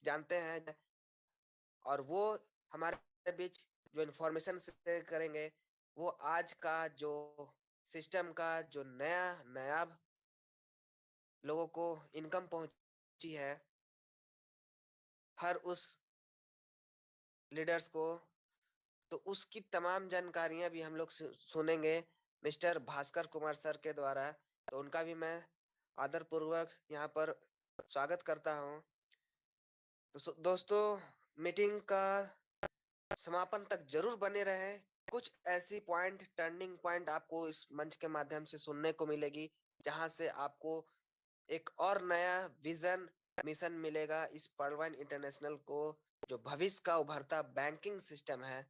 जानते हैं, और वो हमारे बीच जो इन्फॉर्मेशन शेयर करेंगे, वो आज का जो सिस्टम का जो नया नायाब लोगों को इनकम पहुंची है, हर उस लीडर्स को, तो उसकी तमाम जानकारियां भी हम लोग सुनेंगे मिस्टर भास्कर कुमार सर के द्वारा। तो उनका भी मैं आदरपूर्वक यहाँ पर स्वागत करता हूँ। तो दोस्तों, मीटिंग का समापन तक जरूर बने रहे। कुछ ऐसी टर्निंग पॉइंट आपको इस मंच के माध्यम से सुनने को मिलेगी, जहां से आपको एक और नया विजन मिशन मिलेगा इस पर्लवाइन इंटरनेशनल को, जो भविष्य का उभरता बैंकिंग सिस्टम है,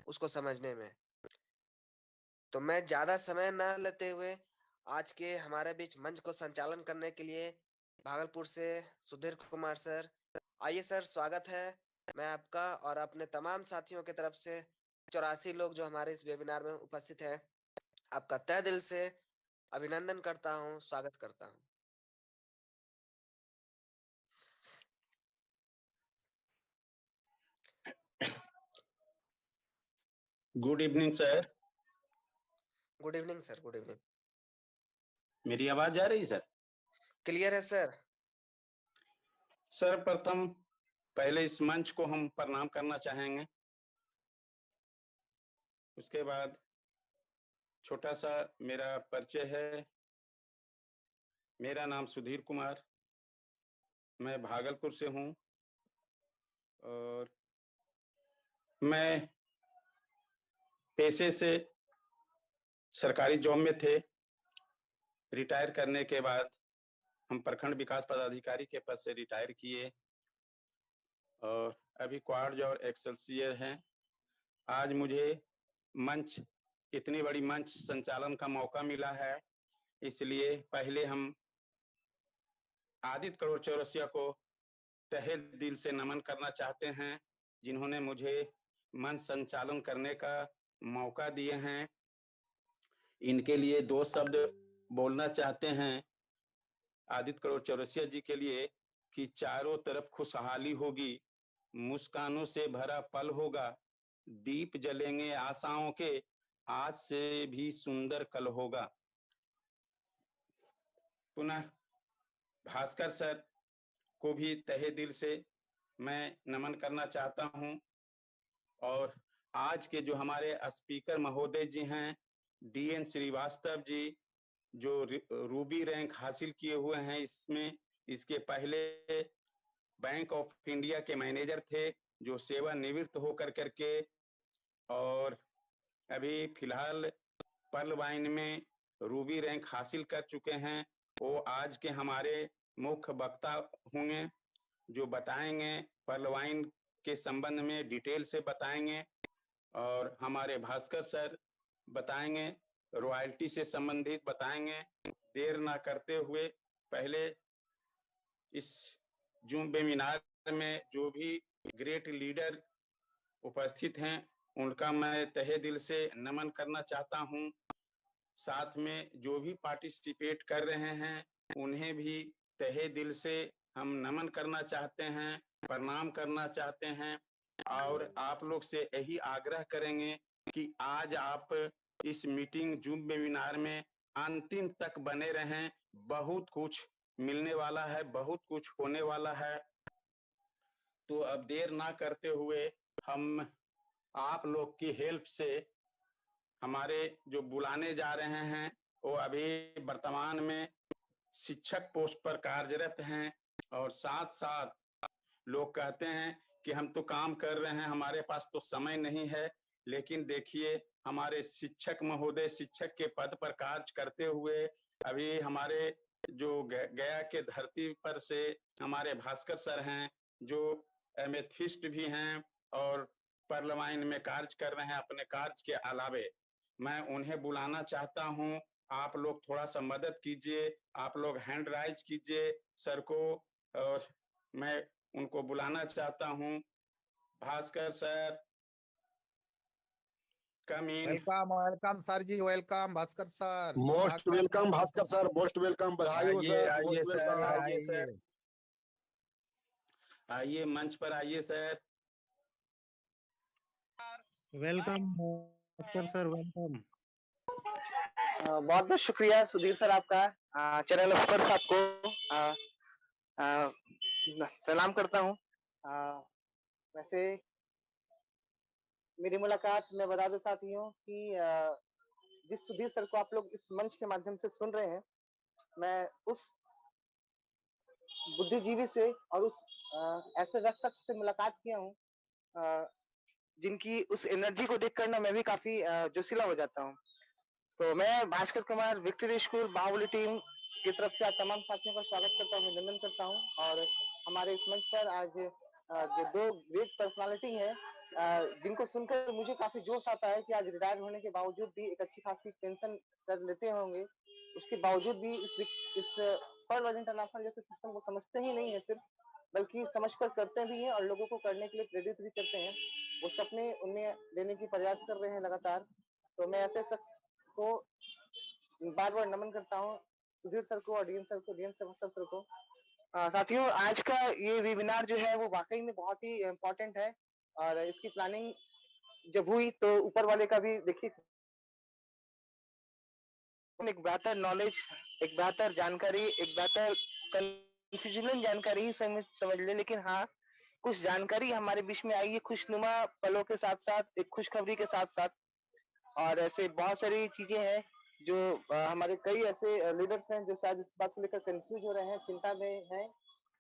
उसको समझने में। तो मैं ज्यादा समय न लेते हुए आज के हमारे बीच मंच को संचालन करने के लिए भागलपुर से सुधीर कुमार सर, आइए सर, स्वागत है। मैं आपका और अपने तमाम साथियों की तरफ से 84 लोग जो हमारे इस वेबिनार में उपस्थित हैं, आपका तहे दिल से अभिनंदन करता हूं, स्वागत करता हूं। Good evening sir. Good evening sir, good evening. मेरी आवाज आ रही सर? क्लियर है सर। सर, प्रथम पहले इस मंच को हम प्रणाम करना चाहेंगे। उसके बाद छोटा सा मेरा परिचय है। मेरा नाम सुधीर कुमार, मैं भागलपुर से हूँ और मैं पेशे से सरकारी जॉब में थे। रिटायर करने के बाद हम प्रखंड विकास पदाधिकारी के पद से रिटायर किए और अभी क्वार्ज और एक्सेलसियर हैं। आज मुझे इतनी बड़ी मंच संचालन का मौका मिला है, इसलिए पहले हम आदित्य करोड़ चौरसिया को तहे दिल से नमन करना चाहते हैं, जिन्होंने मुझे मंच संचालन करने का मौका दिए हैं। इनके लिए 2 शब्द बोलना चाहते हैं आदित्य करोड़ चौरसिया जी के लिए कि चारों तरफ खुशहाली होगी, मुस्कानों से भरा पल होगा, दीप जलेंगे आशाओं के, आज से भी सुंदर कल होगा। पुनः भास्कर सर को भी तहे दिल से मैं नमन करना चाहता हूं। और आज के जो हमारे स्पीकर महोदय जी हैं, DN श्रीवास्तव जी, जो रूबी रैंक हासिल किए हुए हैं, इसके पहले बैंक ऑफ इंडिया के मैनेजर थे, जो सेवानिवृत्त होकर करके और अभी फिलहाल पर्लवाइन में रूबी रैंक हासिल कर चुके हैं। वो आज के हमारे मुख्य वक्ता होंगे, जो बताएंगे पर्लवाइन के संबंध में डिटेल से बताएंगे। और हमारे भास्कर सर बताएंगे, रॉयल्टी से संबंधित बताएंगे। देर ना करते हुए पहले इस जूम वेबिनार में जो भी ग्रेट लीडर उपस्थित हैं, उनका मैं तहे दिल से नमन करना चाहता हूं। साथ में जो भी पार्टिसिपेट कर रहे हैं, उन्हें भी तहे दिल से हम नमन करना चाहते हैं, प्रणाम करना चाहते हैं। और आप लोग से यही आग्रह करेंगे कि आज आप इस मीटिंग जूम वेबिनार में अंतिम तक बने रहें। बहुत कुछ मिलने वाला है, बहुत कुछ होने वाला है। तो अब देर ना करते हुए हम आप लोग की हेल्प से हमारे जो बुलाने जा रहे हैं, वो अभी वर्तमान में शिक्षक पोस्ट पर कार्यरत हैं। और साथ साथ लोग कहते हैं कि हम तो काम कर रहे हैं, हमारे पास तो समय नहीं है। लेकिन देखिए, हमारे शिक्षक महोदय शिक्षक के पद पर कार्य करते हुए अभी हमारे जो गया के धरती पर से हमारे भास्कर सर हैं, जो एमेथिस्ट भी हैं और पर्लवाइन में कार्य कर रहे हैं अपने कार्य के अलावे। मैं उन्हें बुलाना चाहता हूं। आप लोग थोड़ा सा मदद कीजिए, आप लोग हैंड राइज कीजिए सर को, और मैं उनको बुलाना चाहता हूं। Bhaskar sir, come in. Welcome welcome sir ji, welcome Bhaskar sir. Most welcome Bhaskar sir, most welcome. बधाई हो सर, आइए मोस्ट सर, वेलकम। आइए सर। आइए मंच पर आइए sir. Welcome Bhaskar sir, welcome. बहुत बहुत शुक्रिया सुधीर सर आपका। चैनल अफसर साहब को प्रणाम करता हूँ। वैसे मेरी मुलाकात, मैं बता दूं साथियों कि जिस सुधीर सर को आप लोग इस मंच के माध्यम से सुन रहे हैं, मैं उस बुद्धिजीवी से और उस ऐसे शख्स से मुलाकात किया हूँ जिनकी उस एनर्जी को देखकर ना मैं भी काफी जोशीला हो जाता हूँ। तो मैं Bhaskar Kumar victory school Baahubali team की तरफ से आप तमाम साथियों का स्वागत करता हूँ, अभिनंदन करता हूँ। और हमारे इस मंच पर आज जो दो ग्रेट पर्सनालिटी हैं, जिनको सुनकर मुझे काफी जोश आता है कि आज रिटायर होने के बावजूद भी एक अच्छी खासी पेंशन सर लेते होंगे, उसके बावजूद भी इस पर्ल वर्ल्ड इंटरनेशनल जैसे सिस्टम को समझते ही नहीं है सिर्फ, बल्कि समझकर करते भी हैं और लोगों को करने के लिए प्रेरित भी करते हैं। वो सपने उन्हें देने की प्रयास कर रहे हैं लगातार। तो मैं ऐसे शख्स को बार बार नमन करता हूँ, सुधीर सर को और डीएन सर को, डीएन सर को। साथियों, आज का ये वेबिनार जो है वो वाकई में बहुत ही इम्पोर्टेंट है और इसकी प्लानिंग जब हुई तो ऊपर वाले का भी देखिए एक बेहतर नॉलेज, एक बेहतर जानकारी, एक बेहतर कंफ्यूजन जानकारी ही समझ ले, लेकिन हाँ कुछ जानकारी हमारे बीच में आई है खुशनुमा पलों के साथ साथ, एक खुशखबरी के साथ साथ। और ऐसे बहुत सारी चीजें हैं जो हमारे कई ऐसे लीडर्स हैं जो शायद इस बात को लेकर कंफ्यूज हो रहे हैं, चिंता में हैं।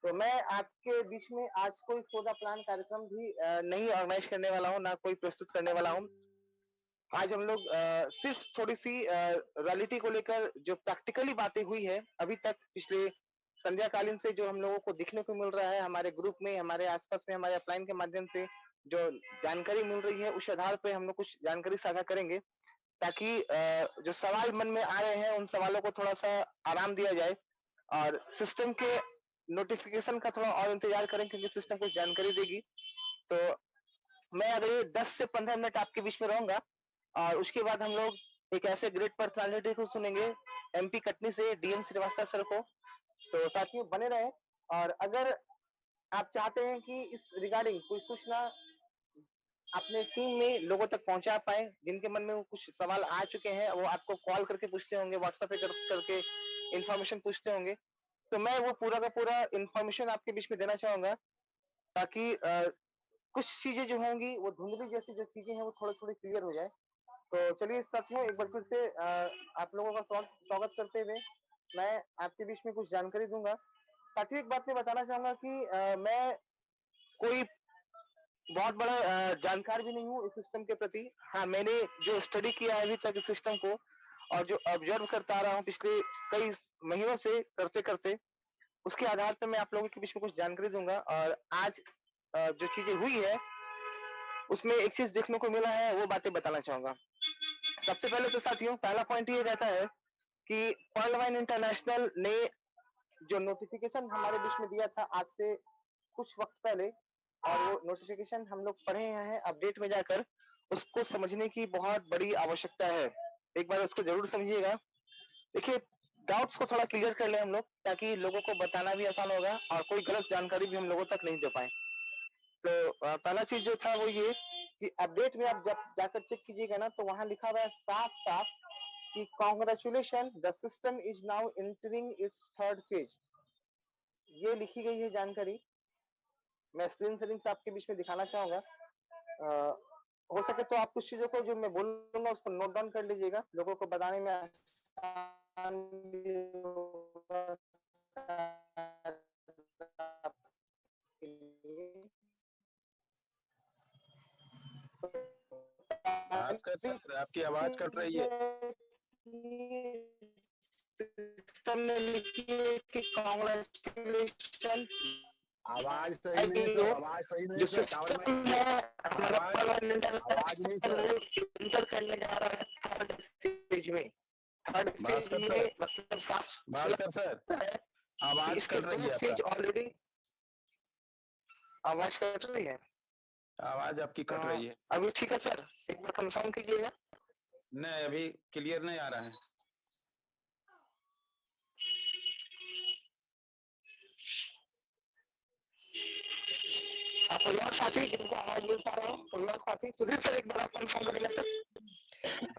तो मैं आपके बीच में आज कोई सोदा प्लान कार्यक्रम भी नहीं ऑर्गेनाइज करने वाला हूँ, ना कोई प्रस्तुत करने वाला हूँ। आज हम लोग सिर्फ थोड़ी सी रियलिटी को लेकर जो प्रैक्टिकली बातें हुई है अभी तक, पिछले संध्या कालीन से जो हम लोगों को दिखने को मिल रहा है हमारे ग्रुप में, हमारे आसपास में, हमारे अपलाइन के माध्यम से जो जानकारी मिल रही है, उस आधार पे हम लोग कुछ जानकारी साझा करेंगे, ताकि जो सवाल मन में आ रहे हैं उन सवालों को थोड़ा सा आराम दिया जाए और सिस्टम के नोटिफिकेशन का थोड़ा और इंतजार करें, क्योंकि सिस्टम कुछ जानकारी देगी। तो मैं अगले 10 से 15 मिनट आपके बीच में रहूंगा और उसके बाद हम लोग एक ऐसे ग्रेट पर्सनालिटी को सुनेंगे, एमपी कटनी से डीएन श्रीवास्तव सर को। तो साथियों बने रहे, और अगर आप चाहते हैं कि इस रिगार्डिंग कोई सूचना अपने टीम में लोगों तक पहुंचा पाए, जिनके मन में वो कुछ सवाल आ चुके हैं, वो आपको कॉल करके पूछते होंगे, व्हाट्सएप पे करके इंफॉर्मेशन पूछते होंगे, तो मैं वो पूरा का पूरा इंफॉर्मेशन आपके बीच में देना चाहूंगा, ताकि कुछ चीजें जो होंगी वो धुंधली जैसी जो चीजें हैं वो थोड़ी थोड़ी क्लियर हो जाए। तो चलिए साथियों, एक बार फिर से आप लोगों का स्वागत करते हुए मैं आपके बीच में कुछ जानकारी दूंगा। साथियों, एक बात मैं बताना चाहूंगा कि मैं कोई बहुत बड़ा जानकार भी नहीं हूँ इस सिस्टम के प्रति। हाँ, मैंने जो स्टडी किया है अभी तक इस सिस्टम को और जो ऑब्जर्व करता आ रहा हूँ पिछले कई महीनों से करते करते, उसके आधार पर मैं आप लोगों के बीच में कुछ जानकारी दूंगा। और आज जो चीजें हुई है उसमें एक चीज देखने को मिला है, वो बातें बताना चाहूंगा। सबसे पहले तो साथियों, पहला पॉइंट ये रहता है कि पर्ल वाइन इंटरनेशनल ने जो नोटिफिकेशन हमारे बीच में दिया था आज से कुछ वक्त पहले, और वो नोटिफिकेशन हम लोग पढ़े हैं अपडेट में जाकर, उसको समझने की बहुत बड़ी आवश्यकता है। एक बार उसको जरूर समझिएगा। देखिए, डाउट्स को थोड़ा क्लियर कर ले हम लोग, ताकि लोगों को बताना भी आसान होगा और कोई गलत जानकारी भी हम लोगों तक नहीं दे पाए। तो पहला चीज जो था वो ये कि अपडेट में आप जब जाकर चेक कीजिएगा ना, तो वहां लिखा हुआ है साफ साफ कि congratulation, the system is now entering it's third phase. ये लिखी गई है जानकारी। मैं स्क्रीन शेयरिंग से आपके बीच में दिखाना चाहूंगा। हो सके तो आप कुछ चीजों को जो मैं बोलूंगा उसको नोट डाउन कर लीजिएगा, लोगों को बताने में आसान भी होगा। भास्कर सर, आपकी आवाज कट रही है। सिस्टम ने लिखी है कि कांग्रेचुलेशन, आवाज सही नहीं है सर, आवाज सही नहीं जो है सर, टावर में सिस्टम है आवाज नहीं सर। इंटर करने जा रहा है थर्ड फेज में। थर्ड फेज भास्कर में सर, मतलब साफ भास्कर सर, है कि आवाज इसके कट रही दो है फेज आपका। ऑलरेडी। आवाज कट रही है? आवाज आपकी कट रही है। अभी ठीक है सर, एक बार कंफर्म कीजिएगा। नहीं, अभी क्लियर नहीं आ रहा है। कोई और साथी जिनको आवाज मिल पा रहा हो, कोई और साथी? सुधीर सर एक बार आप कंफर्म कर लेंगे सर।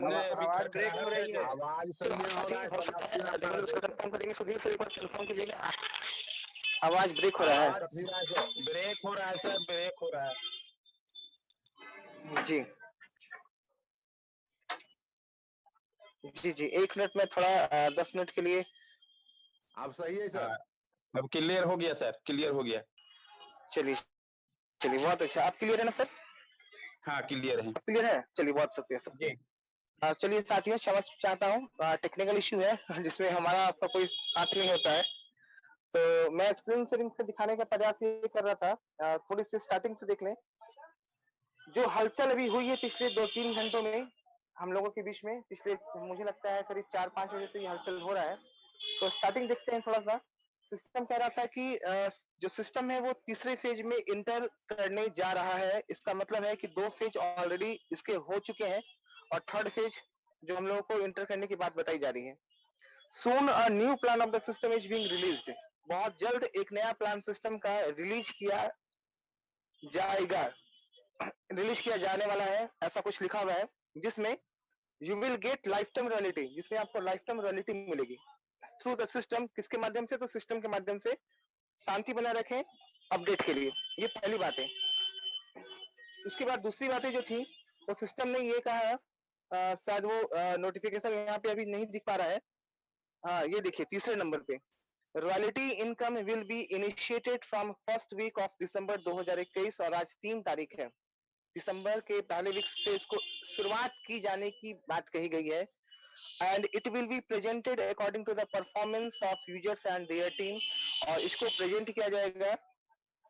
नहीं, अभी आवाज खरखरा ब्रेक रहा हो है रही है। आवाज सही नहीं हो रहा है हो सर, सकता नक्की है नक्का डबल रहे उसका सर। कंफर्म करेंगे। सुधीर सर एक बार कंफर्म कीजिएगा। आवाज ब्रेक हो रहा है। आवाज कट नहीं रहा है सर। ब्रेक हो रहा है सर, ब्रेक हो रहा है। जी जी जी, 1 मिनट में थोड़ा 10 मिनट के लिए। अब सही है सर। हाँ, अब क्लियर हो गया सर, क्लियर हो गया। चलिए चलिए, बहुत अच्छा। आप क्लियर है ना सर? हाँ, क्लियर है क्लियर है, चलिए बहुत शुक्रिया सर। जी। चलिए साथियों, क्षमा चाहता हूँ, टेक्निकल इश्यू है जिसमें हमारा आपका कोई साथ नहीं होता है। तो मैं स्क्रीन शेयरिंग से दिखाने का प्रयास ये कर रहा था। थोड़ी सी स्टार्टिंग से देख लें। जो हलचल अभी हुई है पिछले 2-3 घंटों में हम लोगों के बीच में, पिछले मुझे लगता है करीब 4-5 बजे से ये हलचल हो रहा है। तो स्टार्टिंग देखते हैं थोड़ा सा। सिस्टम कह रहा था कि जो सिस्टम है वो तीसरे फेज में इंटर करने जा रहा है। इसका मतलब है कि 2 फेज ऑलरेडी इसके हो चुके हैं और थर्ड फेज जो हम लोगों को इंटर करने की बात बताई जा रही है। Soon a new plan of the system is being released. बहुत जल्द एक नया प्लान सिस्टम का रिलीज किया जाएगा, रिलीज किया जाने वाला है, ऐसा कुछ लिखा हुआ है, जिसमें you will get life time royalty, जिसमें आपको लाइफ टाइम रॉयल्टी मिलेगी थ्रू द सिस्टम। किसके माध्यम से? तो सिस्टम के माध्यम से। शांति बनाए रखें अपडेट के लिए, ये पहली बात है। उसके बाद दूसरी बातें जो थी, वो सिस्टम ने ये कहा, शायद वो नोटिफिकेशन यहाँ पे अभी नहीं दिख पा रहा है। हाँ, ये देखिए तीसरे नंबर पे, royalty income will be initiated from first week of December 2021, और आज 3 तारीख है। दिसंबर के पहले वीक से इसको शुरुआत की जाने की बात कही गई है। And it will be presented according to the performance of users and their team, और इसको प्रेजेंट किया जाएगा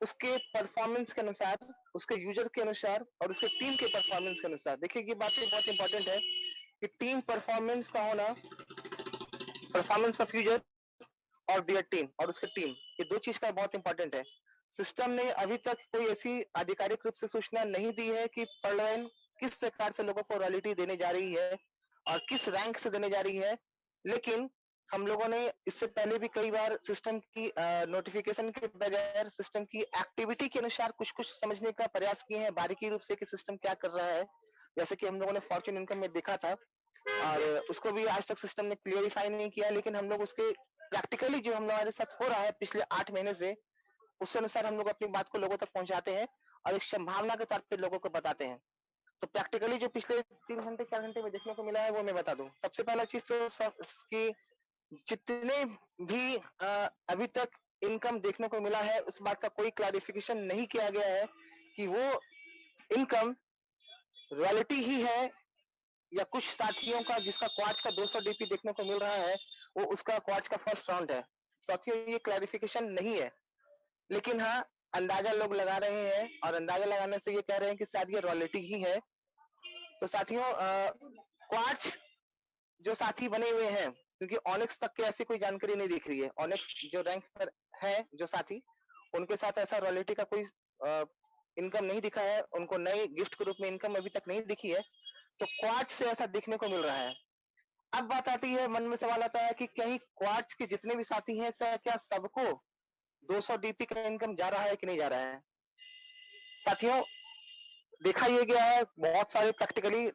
उसके परफॉर्मेंस के अनुसार, उसके यूजर के अनुसार और उसके टीम के परफॉर्मेंस के अनुसार। देखिए ये बात बहुत इंपॉर्टेंट है कि टीम परफॉर्मेंस का होना, परफॉर्मेंस ऑफ यूजर और देयर टीम और उसके टीम, ये 2 चीज का बहुत इंपॉर्टेंट है। सिस्टम ने अभी तक कोई ऐसी आधिकारिक रूप से सूचना नहीं दी है कि पर्लवेन किस प्रकार से लोगों को रॉयल्टी देने जा रही है और किस रैंक से देने जा रही है। लेकिन हम लोगों ने इससे पहले भी कई बार सिस्टम की नोटिफिकेशन के बगैर सिस्टम की एक्टिविटी के अनुसार कुछ कुछ समझने का प्रयास किए हैं बारीकी रूप से कि सिस्टम क्या कर रहा है। जैसे कि हम लोगों ने फॉर्च्यून इनकम में देखा था, और उसको भी आज तक सिस्टम ने क्लियरिफाई नहीं किया, लेकिन हम लोग उसके प्रैक्टिकली जो हम हमारे साथ हो रहा है पिछले 8 महीने से, उस अनुसार हम लोग अपनी बात को लोगों तक पहुंचाते हैं और एक संभावना के तौर पे लोगों को बताते हैं। तो प्रैक्टिकली जो पिछले 3 घंटे 4 घंटे में देखने को मिला है वो मैं बता दूं। सबसे पहला चीज तो कि जितने भी अभी तक इनकम देखने को मिला है, उस बात का कोई क्लैरिफिकेशन नहीं किया गया है कि वो इनकम रॉयल्टी ही है या कुछ साथियों का जिसका क्वार्च का 200 डीपी देखने को मिल रहा है वो उसका क्वार्च का फर्स्ट राउंड है। साथियों ये क्लैरिफिकेशन नहीं है, लेकिन हाँ अंदाजा लोग लगा रहे हैं, और अंदाजा लगाने से ये कह रहे हैं कि शायद ये रॉयल्टी ही है। तो साथियों क्वार्च जो साथी बने हुए हैं, क्योंकि ऑनिक्स तक के ऐसी कोई जानकारी नहीं दिख रही है, ऑनिक्स जो रैंक पर है जो साथी, उनके साथ ऐसा रॉयल्टी का कोई इनकम नहीं दिखा है, उनको नए गिफ्ट के रूप में इनकम अभी तक नहीं दिखी है। तो क्वार्च से ऐसा दिखने को मिल रहा है। अब बात आती है, मन में सवाल आता है कि कहीं क्वार्च के जितने भी साथी हैं क्या सबको 200 डीपी का इनकम जा रहा है कि नहीं जा रहा है? साथियों देखा ये गया है बहुत सारे प्रैक्टिकली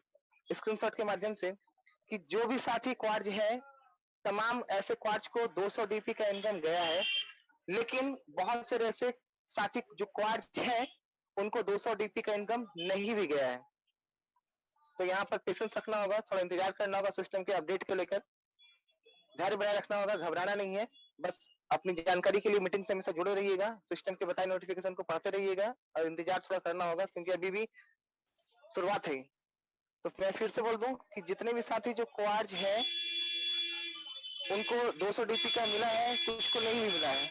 स्क्रीनशॉट के माध्यम से कि जो भी साथी क्वार्ज है, तमाम ऐसे क्वार्ज को 200 डीपी का इनकम गया है, लेकिन बहुत से ऐसे साथी जो क्वार्ज है उनको 200 डीपी का इनकम नहीं भी गया है। तो यहाँ पर पेशेंस रखना होगा, थोड़ा इंतजार करना होगा सिस्टम के अपडेट को लेकर, धैर्य बनाए रखना होगा, घबराना नहीं है। बस अपनी जानकारी के लिए मीटिंग से हमेशा जुड़े रहिएगा, सिस्टम के बताए नोटिफिकेशन को पढ़ते रहिएगा और इंतजार थोड़ा करना होगा, क्योंकि अभी भी शुरुआत है। तो मैं फिर से बोल दूं कि जितने भी साथी जो क्वार्ज है उनको 200 डीपी का मिला है, कुछ को नहीं भी मिला है।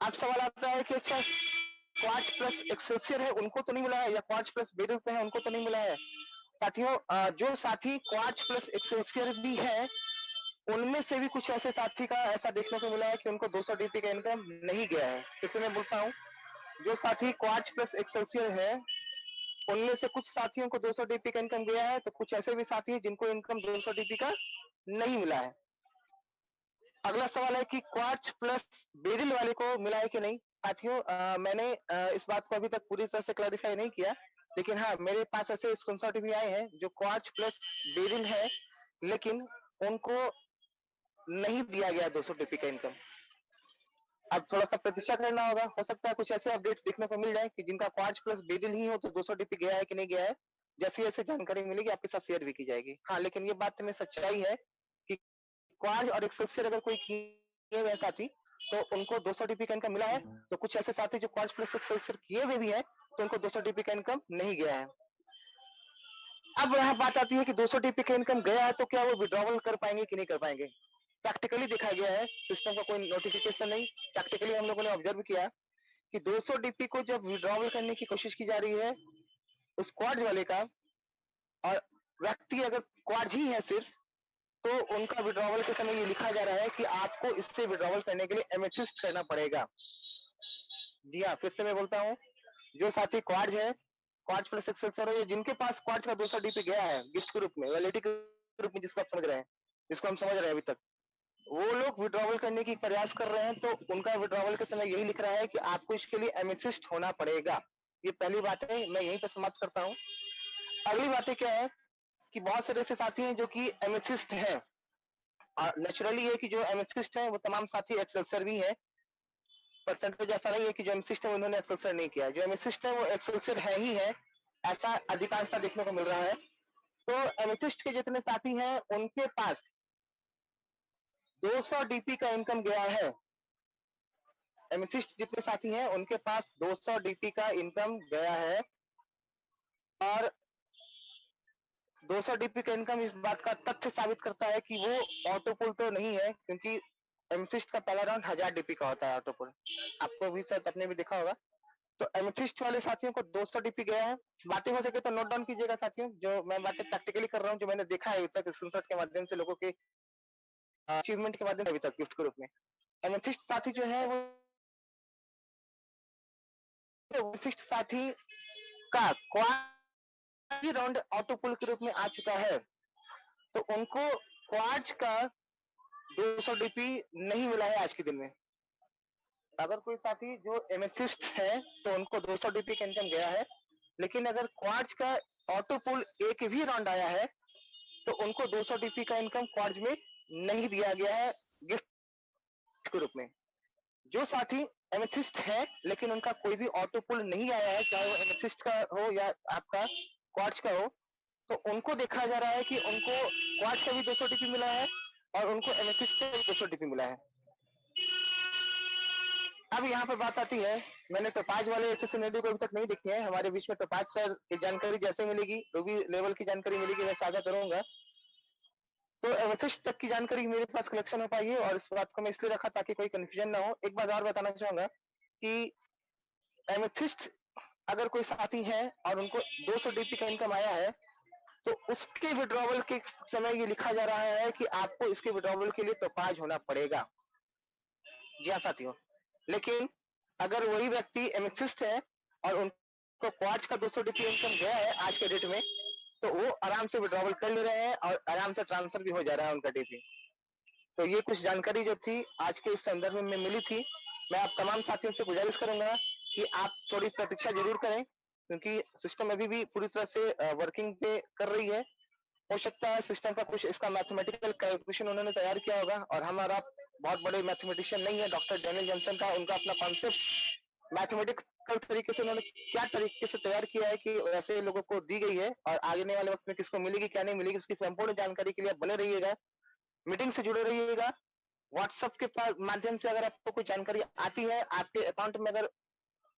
अब सवाल आता है कि अच्छा क्वार्ज प्लस एक्सेसियर है उनको तो नहीं मिला है, या क्वार्ज प्लस बेरिल पे है उनको तो नहीं मिला है। साथियों जो साथी क्वार्ज प्लस एक्सेसियर भी है, उनमें से भी कुछ ऐसे साथी का ऐसा देखने को मिला है कि उनको 200 डीपी का इनकम नहीं गया है। फिर मैं बोलता हूँ, जो साथी क्वार्ज प्लस एक्सेसियर है उनमें से कुछ साथियों को 200 डीपी का इनकम गया है, तो कुछ ऐसे भी साथी हैं जिनको इनकम 200 डीपी का नहीं मिला है। अगला सवाल है कि क्वार्च प्लस बेरिल वाले को मिला है कि नहीं। साथियों मैंने इस बात को अभी तक पूरी तरह से क्लैरिफाई नहीं किया, लेकिन हाँ मेरे पास ऐसे स्क्रीनशॉट भी आए हैं जो क्वार्ट्ज प्लस बेरिल है, लेकिन उनको नहीं दिया गया 200 टीपी का इनकम। अब थोड़ा सा प्रतीक्षा करना होगा, हो सकता है कुछ ऐसे अपडेट्स देखने को मिल जाए कि जिनका क्वार्ट्ज प्लस बेरिल ही हो तो 200 टीपी गया है कि नहीं गया है। जैसी जैसे जानकारी मिलेगी आपके साथ शेयर भी की जाएगी। हाँ लेकिन ये बात में सच्चाई है कि क्वार्ट्ज और एक्सेलसियर अगर कोई किए हुए साथी तो उनको 200 टीपी का इनकम मिला है, तो कुछ ऐसे साथी जो क्वार्ट्ज प्लस एक्सेलसियर किए हुए भी है तो उनको 200 टीपी का इनकम नहीं गया है। अब यहाँ बात आती है कि 200 टीपी का इनकम गया है तो क्या वो विड्रॉवल कर पाएंगे कि नहीं कर पाएंगे। प्रैक्टिकली देखा गया है, सिस्टम का कोई नोटिफिकेशन नहीं, प्रैक्टिकली हम लोगों ने ऑब्जर्व किया कि 200 डीपी को जब विड्रॉवल करने की कोशिश की जा रही है उस क्वार्ट्ज वाले का, और व्यक्ति अगर क्वार्ट्ज ही है सिर्फ, तो उनका विड्रॉवल के समय ये लिखा जा रहा है कि आपको इससे विड्रॉवल करने के लिए एमेथिस्ट करना पड़ेगा। जी हाँ, फिर से मैं बोलता हूँ, जो साथी क्वार्ट्ज है, क्वार्ट्ज प्लस एक्सेलसियर है, जिनके पास क्वार्ट्ज का 200 डीपी गया है गिफ्ट के रूप में, वैलिडिटी के रूप में, जिसको आप समझ रहे हैं, जिसको हम समझ रहे हैं अभी तक, वो लोग विड्रॉवल करने की प्रयास कर रहे हैं, तो उनका विड्रॉवल के समय यही लिख रहा है कि आपको इसके लिए एमेथिस्ट होना पड़ेगा। ये पहली बात है, मैं यहीं पर समाप्त करता हूँ। अगली बातें क्या है कि बहुत सारे ऐसे साथी हैं जो कि एमेथिस्ट हैं, और नेचुरली है कि जो एमेथिस्ट है वो तमाम साथी एक्सेलसियर भी है। परसेंटेज ऐसा नहीं है कि जो एमेथिस्ट है उन्होंने एक्सेलसियर नहीं किया, जो एमेथिस्ट है वो एक्सेलसियर है ही है, ऐसा अधिकांशता देखने को मिल रहा है। तो एमेथिस्ट के जितने साथी हैं उनके पास 200 डीपी का इनकम गया है। एमेथिस्ट जितने साथी हैं उनके पास 200 डीपी का इनकम गया है, और 200 डीपी का इनकम इस बात का तथ्य साबित करता है कि वो ऑटोपुल तो नहीं है, क्योंकि एमेथिस्ट का पहला राउंड 1000 डीपी का होता है ऑटोपुल, आपको भी शायद आपने भी देखा होगा। तो एमेथिस्ट वाले साथियों को 200 डीपी गया है। बातें हो सके तो नोट डाउन कीजिएगा साथियों, जो मैं बातें प्रैक्टिकली कर रहा हूँ, जो मैंने देखा है अभी तक स्क्रीनशॉट के माध्यम से, लोगों के अचीवमेंट के माध्यम से अभी तक गिफ्ट के रूप में। एमेथिस्ट साथी जो है वो एमेथिस्ट साथी का क्वार्ट्ज राउंड ऑटोपुल के रूप में आ चुका है, तो उनको क्वार्ट्ज का 200 डीपी नहीं मिला है आज के दिन में। अगर कोई साथी जो एमेथिस्ट है तो उनको 200 डीपी का इनकम गया है, लेकिन अगर क्वार्ट्ज का ऑटोपुल एक भी राउंड आया है तो उनको 200 डीपी का इनकम क्वार्ट्ज में नहीं दिया गया है गिफ्ट के रूप में। जो साथी एमेथिस्ट है लेकिन उनका कोई भी ऑटोपुल नहीं आया है, चाहे वो एमेथिस्ट का हो या आपका क्वार्ट्ज का हो, तो उनको देखा जा रहा है कि उनको क्वार्ट्ज का भी 200 डीपी मिला है और उनको एमेथिस्ट का भी 200 डीपी मिला है। अब यहाँ पे बात आती है, मैंने टोपाज वाले ऐसे सिनेरियो को अभी तक नहीं देखे हैं, हमारे बीच में टोपाज सर की जानकारी जैसे मिलेगी, रूबी लेवल की जानकारी मिलेगी, मैं साझा करूंगा। तो एमेथिस्ट तक की जानकारी मेरे पास कलेक्शन हो पाई है, और इस बात को मैं इसलिए रखा ताकि कोई कंफ्यूजन ना हो। एक बात और बताना चाहूंगा कि एमेथिस्ट अगर कोई साथी है और उनको 200 डीपी का इनकम आया है, तो उसके विड्रॉवल के समय ये लिखा जा रहा है कि आपको इसके विड्रॉवल के लिए टोपाज होना पड़ेगा। जी हाँ साथियों, लेकिन अगर वही व्यक्ति एमेथिस्ट है और उनको क्वार्ट्ज का 200 डीपी इनकम गया है आज के डेट में, तो वो आराम से विड्रॉवल कर ले रहे हैं और आराम से ट्रांसफर भी हो जा रहा है उनका डीपी। तो ये कुछ जानकारी जो थी आज के इस संदर्भ में मिली थी। मैं आप तमाम साथियों से गुजारिश करूंगा कि आप थोड़ी प्रतीक्षा जरूर करें, क्योंकि सिस्टम अभी भी पूरी तरह से वर्किंग पे कर रही है। हो सकता है सिस्टम का कुछ इसका मैथमेटिकल कैलकुलेशन उन्होंने तैयार किया होगा, और हमारा बहुत बड़े मैथमेटिशियन नहीं है डॉक्टर डैनियल जॉनसन का, उनका अपना कॉन्सेप्ट मैथमेटिकल तरीके से उन्होंने क्या तरीके से तैयार किया है कि वैसे लोगों को दी गई है, और आगे वाले वक्त में किसको मिलेगी क्या नहीं मिलेगी उसकी संपूर्ण जानकारी के लिए आप बने रहिएगा, मीटिंग से जुड़े रहिएगा। व्हाट्सएप के पास माध्यम से अगर आपको कोई जानकारी आती है, आपके अकाउंट में अगर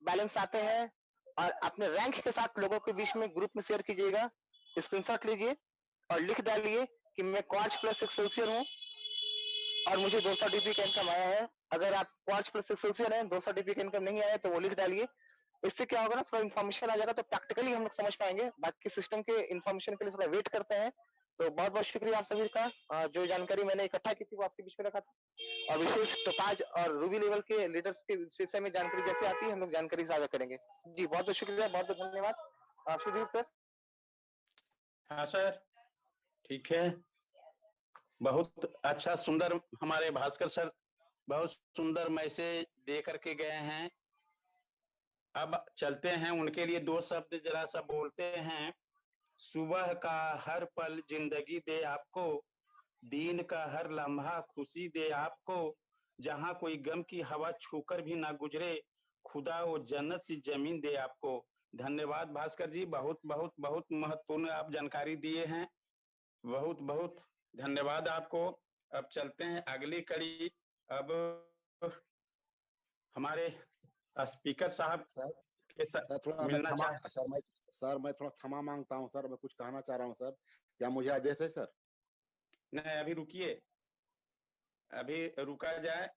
बैलेंस आते हैं, और अपने रैंक के साथ लोगों के बीच में ग्रुप में शेयर कीजिएगा, स्क्रीनशॉट लीजिए और लिख डालिए कि मैं क्वार्ट्ज प्लस एक्सेलसियर हूँ और मुझे 200 डीपी का इनकम आया है। अगर आप क्वार्ट्ज प्लस एक्सेलसियर हैं, 200 डीपी का इनकम नहीं आया तो वो लिख डालिए। इससे क्या होगा ना, थोड़ा इन्फॉर्मेशन आ जाएगा तो प्रैक्टिकली हम लोग समझ पाएंगे। बाकी सिस्टम के इन्फॉर्मेशन के लिए थोड़ा वेट करते हैं। तो बहुत बहुत शुक्रिया आप सभी का, जो जानकारी मैंने इकट्ठा की थी वो आपके बीच में रखा था, और विशेष टोपाज और रूबी लेवल के लीडर्स के विषय में जानकारी जैसे आती है हम लोग जानकारी साझा करेंगे। जी बहुत बहुत शुक्रिया, बहुत बहुत धन्यवाद। सुधीर सर। हाँ सर, ठीक है, बहुत अच्छा सुंदर हमारे भास्कर सर बहुत सुंदर मैसेज दे करके गए हैं अब चलते हैं उनके लिए दो शब्द जरा सा बोलते हैं। सुबह का हर पल जिंदगी दे आपको, दिन का हर लम्हा खुशी दे आपको, जहां कोई गम की हवा छूकर भी ना गुजरे, खुदा वो जन्नत सी जमीन दे आपको। धन्यवाद भास्कर जी, बहुत बहुत बहुत महत्वपूर्ण आप जानकारी दिए हैं, बहुत बहुत धन्यवाद आपको। अब चलते हैं अगली कड़ी। अब हमारे स्पीकर साहब सर के साथ सर थोड़ा मैं मिलना क्षमा चाहे। मैं थोड़ा क्षमा मांगता हूँ सर, मैं कुछ कहना चाह रहा हूँ सर, क्या मुझे आदेश है सर? नहीं अभी रुकिए, अभी रुका जाए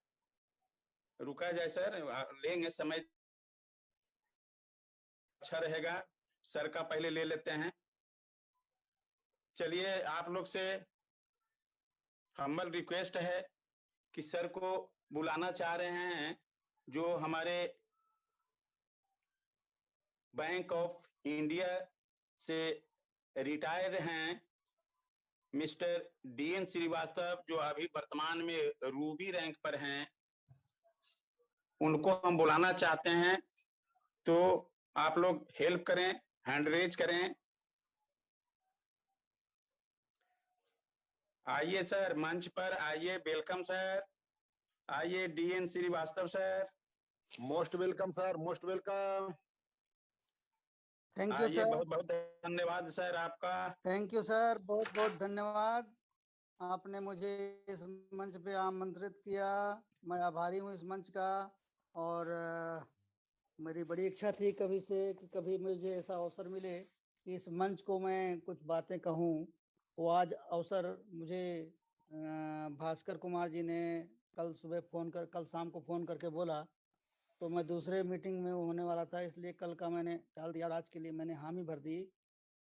सर, लेंगे समय, अच्छा रहेगा। सर का पहले ले लेते हैं। चलिए, आप लोग से हम्बल रिक्वेस्ट है कि सर को बुलाना चाह रहे हैं, जो हमारे बैंक ऑफ इंडिया से रिटायर हैं, मिस्टर डीएन श्रीवास्तव, जो अभी वर्तमान में रूबी रैंक पर हैं, उनको हम बुलाना चाहते हैं। तो आप लोग हेल्प करें, हैंड रेज करें। आइए सर, मंच पर आइए, वेलकम सर, आइए DN Shrivastava sir, most welcome sir, most welcome. Thank you आइए, सर। बहुत बहुत धन्यवाद सर आपका। थैंक यू सर, बहुत बहुत धन्यवाद। आपने मुझे इस मंच पे आमंत्रित किया, मैं आभारी हूँ इस मंच का। और मेरी बड़ी इच्छा थी कभी से कि कभी मुझे ऐसा अवसर मिले कि इस मंच को मैं कुछ बातें कहूँ। तो आज अवसर मुझे भास्कर कुमार जी ने कल शाम को फ़ोन करके बोला, तो मैं दूसरे मीटिंग में होने वाला था, इसलिए कल का मैंने टाल दिया। आज के लिए मैंने हामी भर दी।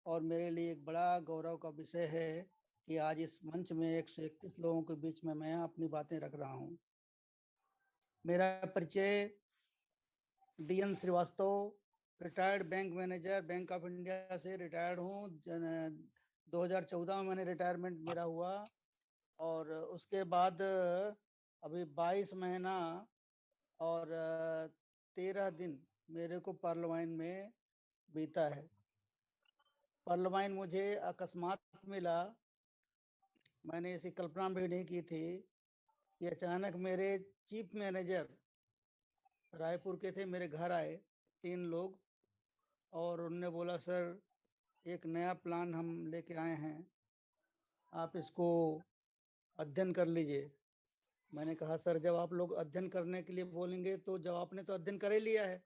और मेरे लिए एक बड़ा गौरव का विषय है कि आज इस मंच में 131 लोगों के बीच में मैं अपनी बातें रख रहा हूँ। मेरा परिचय DN Shrivastava, retired bank manager, bank of India से रिटायर्ड हूँ। 2014 में मैंने रिटायरमेंट मेरा हुआ, और उसके बाद अभी 22 महीना और 13 दिन मेरे को पार्लियामेंट में बीता है। पार्लियामेंट मुझे अकस्मात मिला, मैंने ऐसी कल्पना भी नहीं की थी कि अचानक मेरे चीफ मैनेजर रायपुर के थे, मेरे घर आए 3 लोग, और उन्होंने बोला, सर एक नया प्लान हम लेके आए हैं, आप इसको अध्ययन कर लीजिए। मैंने कहा, सर जब आप लोग अध्ययन करने के लिए बोलेंगे तो जब आपने तो अध्ययन कर ही लिया है,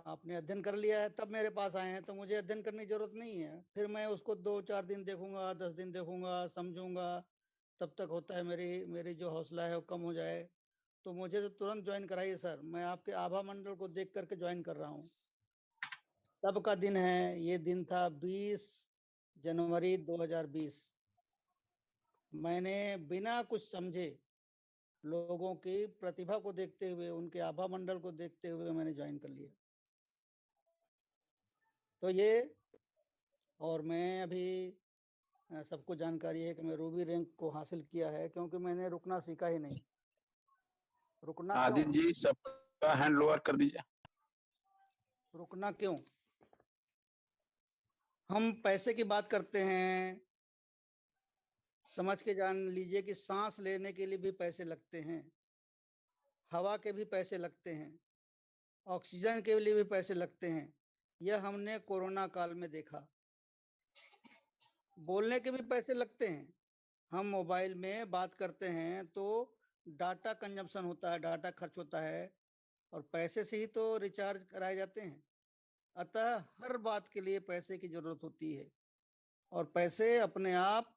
आपने अध्ययन कर लिया है तब मेरे पास आए हैं, तो मुझे अध्ययन करने की जरूरत नहीं है। फिर मैं उसको 2-4 दिन देखूंगा, 10 दिन देखूंगा, समझूंगा, तब तक होता है मेरी जो हौसला है वो कम हो जाए। तो मुझे तो तुरंत ज्वाइन कराइए सर, मैं आपके आभा मंडल को देख करके ज्वाइन कर रहा हूँ। तब का दिन है, ये दिन था 20 जनवरी 2020। मैंने बिना कुछ समझे, लोगों की प्रतिभा को देखते हुए, उनके आभा मंडल को देखते हुए मैंने ज्वाइन कर लिया। तो ये, और मैं अभी सबको जानकारी है कि मैं रूबी रैंक को हासिल किया है, क्योंकि मैंने रुकना सीखा ही नहीं। रुकना क्यों? आदित्य जी, सबका हैंड लोअर कर दीजिए। रुकना क्यों? हम पैसे की बात करते हैं, समझ के जान लीजिए कि सांस लेने के लिए भी पैसे लगते हैं, हवा के भी पैसे लगते हैं, ऑक्सीजन के लिए भी पैसे लगते हैं। यह हमने कोरोना काल में देखा। बोलने के भी पैसे लगते हैं। हम मोबाइल में बात करते हैं तो डाटा कंजम्पशन होता है, डाटा खर्च होता है, और पैसे से ही तो रिचार्ज कराए जाते हैं। अतः हर बात के लिए पैसे की जरूरत होती है, और पैसे अपने आप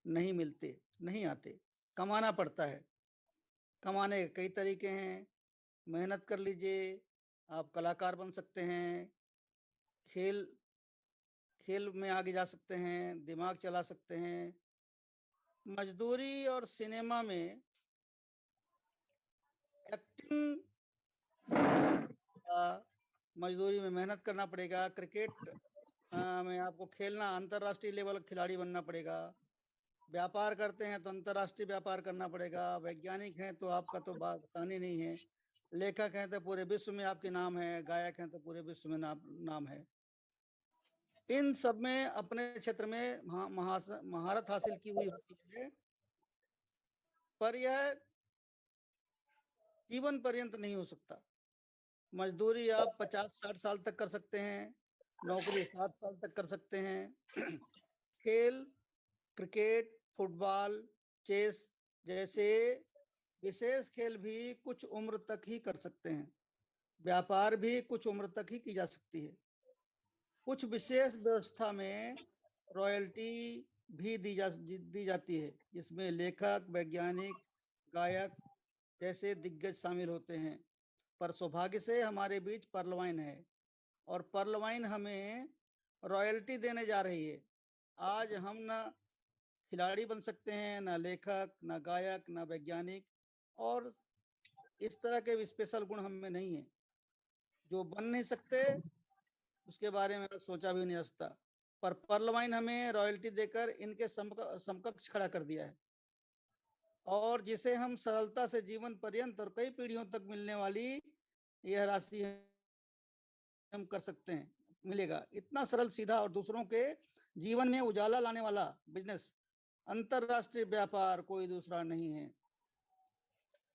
नहीं मिलते, नहीं आते, कमाना पड़ता है। कमाने के कई तरीके हैं, मेहनत कर लीजिए, आप कलाकार बन सकते हैं, खेल खेल में आगे जा सकते हैं, दिमाग चला सकते हैं। मजदूरी और सिनेमा में एक्टिंग, मजदूरी में मेहनत करना पड़ेगा। क्रिकेट में आपको खेलना, अंतर्राष्ट्रीय लेवल खिलाड़ी बनना पड़ेगा। व्यापार करते हैं तो अंतर्राष्ट्रीय व्यापार करना पड़ेगा। वैज्ञानिक हैं तो आपका तो बात आसानी नहीं है। लेखक हैं तो पूरे विश्व में आपके नाम है, गायक हैं तो पूरे विश्व में नाम है। इन सब में अपने क्षेत्र में महारत हासिल की हुई होती है, पर यह जीवन पर्यंत नहीं हो सकता। मजदूरी आप 50-60 साल तक कर सकते हैं, नौकरी 60 साल तक कर सकते हैं। खेल, क्रिकेट, फुटबॉल, चेस जैसे विशेष खेल भी कुछ उम्र तक ही कर सकते हैं। व्यापार भी कुछ उम्र तक ही की जा सकती है। कुछ विशेष व्यवस्था में रॉयल्टी भी दी जाती है, जिसमें लेखक, वैज्ञानिक, गायक जैसे दिग्गज शामिल होते हैं। पर सौभाग्य से हमारे बीच पर्लवाइन है और पर्लवाइन हमें रॉयल्टी देने जा रही है। आज हम न खिलाड़ी बन सकते हैं, न लेखक, न गायक, न वैज्ञानिक, और इस तरह के स्पेशल गुण हमें नहीं है। जो बन नहीं सकते उसके बारे में सोचा भी नहीं जा सकता, पर पर्लवाइन हमें रॉयल्टी देकर इनके समकक्ष खड़ा कर दिया है, और जिसे हम सरलता से जीवन पर्यंत और कई पीढ़ियों तक मिलने वाली यह राशि हम कर सकते हैं, मिलेगा। इतना सरल, सीधा और दूसरों के जीवन में उजाला लाने वाला बिजनेस, अंतरराष्ट्रीय व्यापार कोई दूसरा नहीं है।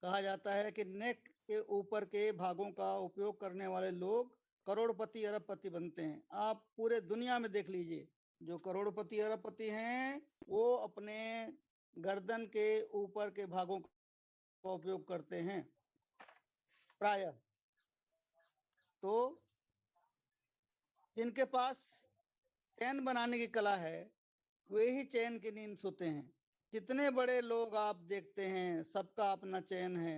कहा जाता है कि नेक के ऊपर के भागों का उपयोग करने वाले लोग करोड़पति अरबपति बनते हैं। आप पूरे दुनिया में देख लीजिए, जो करोड़पति अरबपति हैं वो अपने गर्दन के ऊपर के भागों का उपयोग करते हैं प्रायः। तो जिनके पास चैन बनाने की कला है वे ही चैन की नींद सोते हैं। जितने बड़े लोग आप देखते हैं सबका अपना चैन है।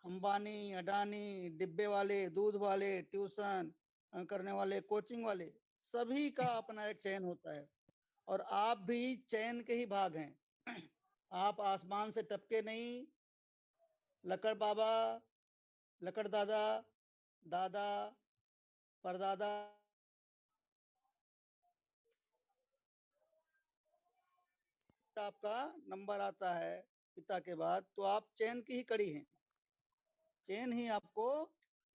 अंबानी, अडानी, डिब्बे वाले, दूध वाले, ट्यूशन करने वाले, कोचिंग वाले, सभी का अपना एक चैन होता है, और आप भी चैन के ही भाग हैं। आप आसमान से टपके नहीं। लकड़ बाबा, लकड़ दादा, दादा, परदादा, आपका नंबर आता है पिता के बाद, तो आप चैन की ही कड़ी हैं। चैन ही आपको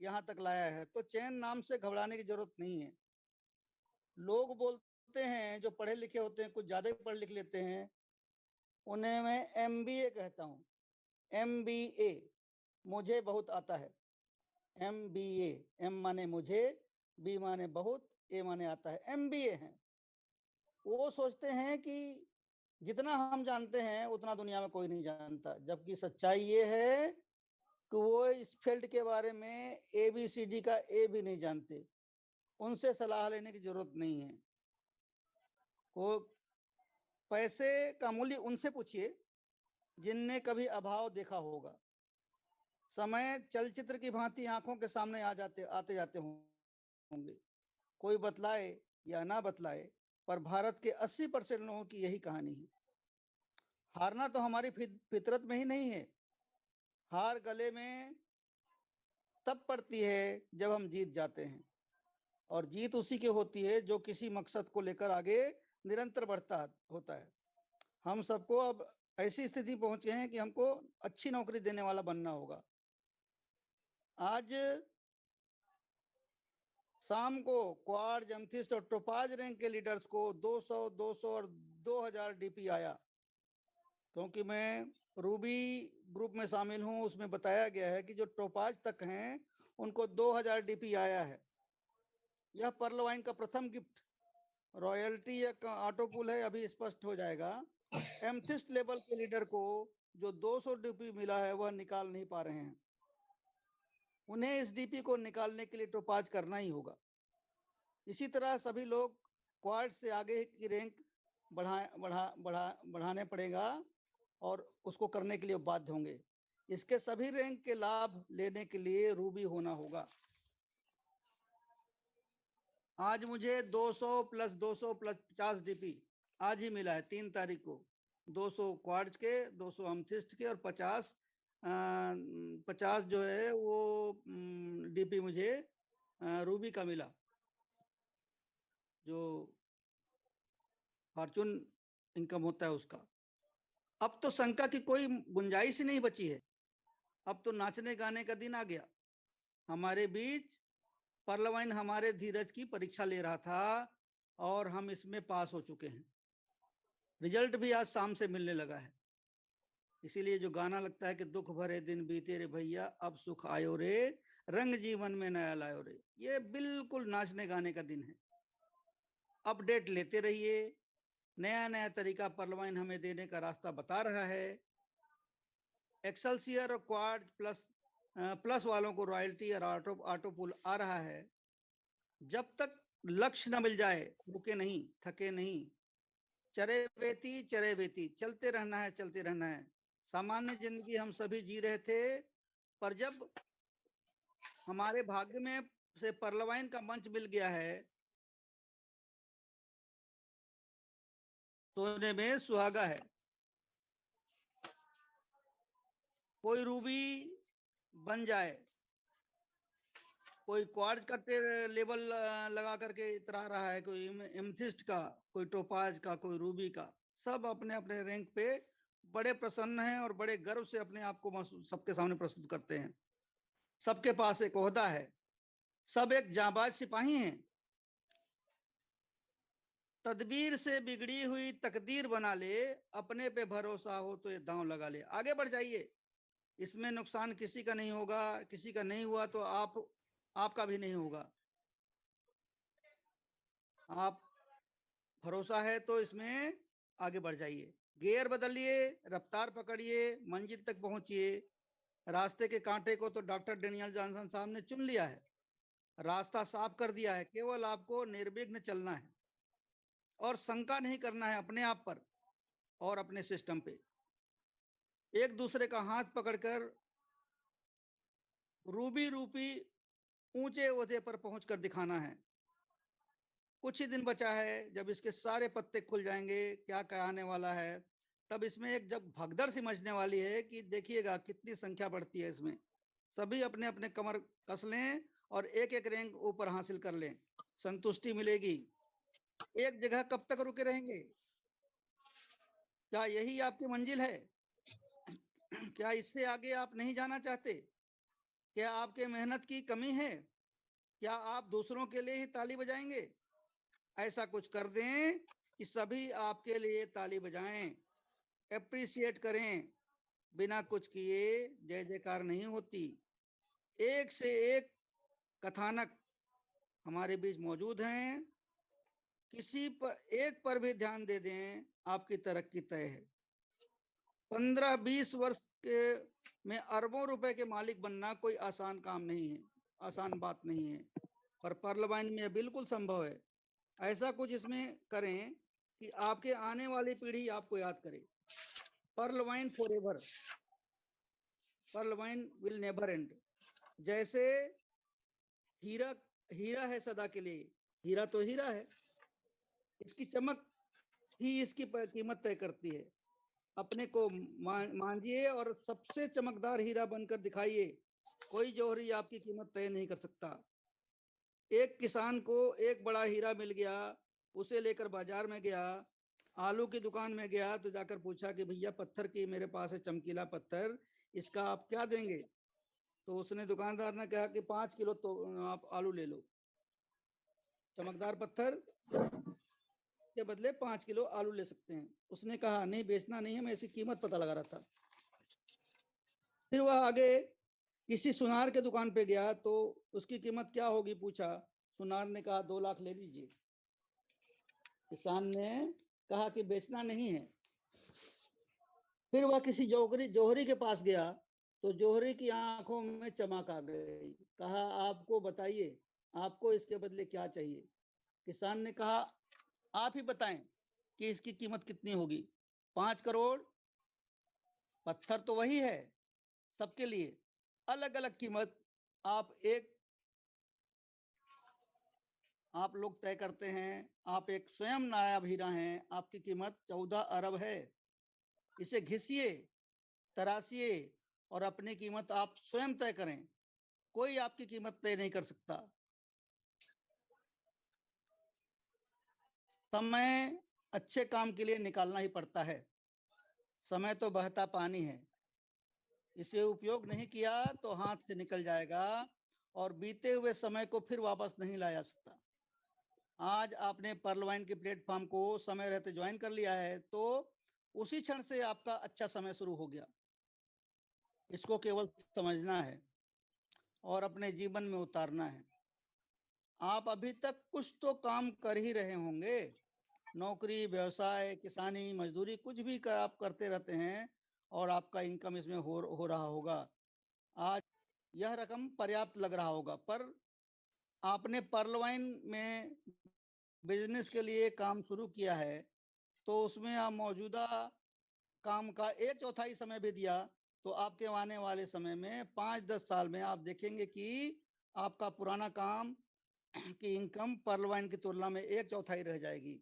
यहाँ तक लाया है, तो चैन नाम से घबराने की जरूरत नहीं है। लोग बोलते हैं, जो पढ़े लिखे होते हैं, कुछ ज्यादा पढ़ लिख लेते हैं, उन्हें मैं MBA कहता हूँ। MBA, मुझे बहुत आता है। MBA, M माने मुझे, B माने बहुत, A माने आता है, MBA है। वो सोचते हैं कि जितना हम जानते हैं उतना दुनिया में कोई नहीं जानता, जबकि सच्चाई ये है कि वो इस फील्ड के बारे में ABCD का A भी नहीं जानते। उनसे सलाह लेने की जरूरत नहीं है। वो पैसे का मूल्य उनसे पूछिए जिनने कभी अभाव देखा होगा। समय चलचित्र की भांति आंखों के सामने आते जाते होंगे। कोई बतलाए या ना बतलाए, पर भारत के 80% लोगों की यही कहानी है। हारना तो हमारी फितरत में ही नहीं है। हार गले में तब पड़ती है जब हम जीत जाते हैं, और जीत उसी की होती है जो किसी मकसद को लेकर आगे निरंतर बढ़ता होता है। हम सबको अब ऐसी स्थिति पहुंचे हैं कि हमको अच्छी नौकरी देने वाला बनना होगा। आज शाम को क्वार्ट्ज, एमेथिस्ट और टोपाज रैंक के लीडर्स को 200, 200 और 2000 DP आया। क्योंकि मैं रूबी ग्रुप में शामिल हूं, उसमें बताया गया है कि जो टोपाज तक हैं उनको 2000 DP आया है। यह पर्लवाइन का प्रथम गिफ्ट। रॉयल्टी या ऑटोपुल है, अभी स्पष्ट हो जाएगा। एमेथिस्ट लेवल के लीडर को जो 200 DP मिला है वह निकाल नहीं पा रहे हैं। उन्हें इस DP को निकालने के लिए टोपाज करना ही होगा। इसी तरह सभी लोग क्वार्ट से आगे की रैंक बढ़ाने पड़ेगा और उसको करने के लिए बाध्य होंगे। इसके सभी रैंक के लाभ लेने के लिए रूबी होना होगा। आज मुझे 200 प्लस 200 प्लस 50 DP आज ही मिला है, 3 तारीख को। 200 क्वार्ट्ज के, 200 अमेथिस्ट के और 50 जो है वो DP मुझे रूबी का मिला, जो फॉर्चून इनकम होता है उसका। अब तो शंका की कोई गुंजाइश ही नहीं बची है। अब तो नाचने गाने का दिन आ गया। हमारे बीच पर्लवाइन हमारे धीरज की परीक्षा ले रहा था और हम इसमें पास हो चुके हैं। रिजल्ट भी आज शाम से मिलने लगा है। इसीलिए जो गाना लगता है कि दुख भरे दिन बीते रे भैया, अब सुख आयो रे, रंग जीवन में नया लायो रे, ये बिल्कुल नाचने गाने का दिन है। अपडेट लेते रहिए, नया नया तरीका पर्लवाइन हमें देने का रास्ता बता रहा है। एक्सेलसियर और क्वाड प्लस वालों को रॉयल्टी और ऑटो पुल आ रहा है। जब तक लक्ष्य न मिल जाए रुके नहीं, थके नहीं, चरे बेती चलते रहना है, चलते रहना है। सामान्य जिंदगी हम सभी जी रहे थे, पर जब हमारे भाग्य में से पर्लवाइन का मंच मिल गया है, सोने में सुहागा है। कोई रूबी बन जाए, कोई क्वार्ट्ज का लेवल लगा करके इतरा रहा है, कोई एमथिस्ट का, कोई टोपाज का, कोई रूबी का, सब अपने अपने रैंक पे बड़े प्रसन्न हैं और बड़े गर्व से अपने आप को सबके सामने प्रस्तुत करते हैं। सबके पास एक ओहदा है, सब एक जांबाज सिपाही हैं। तदबीर से बिगड़ी हुई तकदीर बना ले, अपने पे भरोसा हो तो ये दांव लगा ले। आगे बढ़ जाइए, इसमें नुकसान किसी का नहीं होगा, किसी का नहीं हुआ तो आपका भी नहीं होगा। आप भरोसा है तो इसमें आगे बढ़ जाइए, गियर बदलिए, रफ्तार पकड़िए, मंजिल तक पहुंचिए। रास्ते के कांटे को तो डॉक्टर डेनियल जॉनसन साहब ने चुन लिया है, रास्ता साफ कर दिया है। केवल आपको निर्विघ्न चलना है और शंका नहीं करना है अपने आप पर और अपने सिस्टम पे। एक दूसरे का हाथ पकड़कर रूबी रूपी ऊंचे ओहदे पर पहुंचकर दिखाना है। कुछ ही दिन बचा है, जब इसके सारे पत्ते खुल जाएंगे, क्या क्या आने वाला है। तब इसमें एक जब भगदड़ सी मचने वाली है कि देखिएगा कितनी संख्या बढ़ती है इसमें। सभी अपने अपने कमर कस लें और एक एक रैंक ऊपर हासिल कर लें, संतुष्टि मिलेगी। एक जगह कब तक रुके रहेंगे? क्या यही आपकी मंजिल है? क्या इससे आगे आप नहीं जाना चाहते? क्या आपके मेहनत की कमी है? क्या आप दूसरों के लिए ही ताली बजाएंगे? ऐसा कुछ कर दें कि सभी आपके लिए ताली बजाएं, एप्रिशिएट करें। बिना कुछ किए जय जयकार नहीं होती। एक से एक कथानक हमारे बीच मौजूद हैं, किसी पर एक पर भी ध्यान दे दें, आपकी तरक्की तय है। 15-20 वर्ष के में अरबों रुपए के मालिक बनना कोई आसान काम नहीं है, आसान बात नहीं है, पर पर्लवाइन में बिल्कुल संभव है। ऐसा कुछ इसमें करें कि आपके आने वाली पीढ़ी आपको याद करे। पर्लवाइन फॉरएवर, पर्लवाइन विल नेवर एंड। जैसे हीरा हीरा है सदा के लिए, हीरा तो हीरा है, इसकी चमक ही इसकी कीमत तय करती है। अपने को मांझिए और सबसे चमकदार हीरा बनकर दिखाइए। कोई जौहरी आपकी कीमत तय नहीं कर सकता। एक किसान को एक बड़ा हीरा मिल गया, उसे लेकर बाजार में गया, आलू की दुकान में गया तो जाकर पूछा कि भैया पत्थर की मेरे पास है चमकीला पत्थर, इसका आप क्या देंगे? तो उसने दुकानदार ने कहा कि 5 किलो तो आप आलू ले लो, चमकदार पत्थर के बदले 5 किलो आलू ले सकते हैं। उसने कहा नहीं, बेचना नहीं है, मैं इसकी कीमत पता लगा रहा था। फिर वह आगे किसी सुनार के दुकान पे गया तो उसकी कीमत क्या होगी पूछा। सुनार ने कहा 2 लाख ले लीजिए। किसान ने कहा कि बेचना नहीं है। फिर वह किसी जौहरी के पास गया तो जौहरी की आंखों में चमक आ गई। कहा आपको बताइए, आपको इसके बदले क्या चाहिए? किसान ने कहा आप ही बताएं कि इसकी कीमत कितनी होगी। 5 करोड़। पत्थर तो वही है, सबके लिए अलग अलग कीमत आप लोग तय करते हैं। आप एक स्वयं नायाब हीरा हैं, आपकी कीमत 14 अरब है। इसे घिसिए, तराशिए और अपनी कीमत आप स्वयं तय करें, कोई आपकी कीमत तय नहीं कर सकता। समय अच्छे काम के लिए निकालना ही पड़ता है। समय तो बहता पानी है, इसे उपयोग नहीं किया तो हाथ से निकल जाएगा और बीते हुए समय को फिर वापस नहीं लाया जा सकता। आज आपने पर्लवाइन के प्लेटफॉर्म को समय रहते ज्वाइन कर लिया है तो उसी क्षण से आपका अच्छा समय शुरू हो गया। इसको केवल समझना है और अपने जीवन में उतारना है। आप अभी तक कुछ तो काम कर ही रहे होंगे, नौकरी, व्यवसाय, किसानी, मजदूरी, कुछ भी आप करते रहते हैं और आपका इनकम इसमें हो रहा होगा। आज यह रकम पर्याप्त लग रहा होगा, पर आपने पर्लवाइन में बिजनेस के लिए काम शुरू किया है तो उसमें आप मौजूदा काम का 1/4 समय भी दिया तो आपके आने वाले समय में 5-10 साल में आप देखेंगे कि आपका पुराना काम की इनकम पर्लवाइन की तुलना में 1/4 रह जाएगी।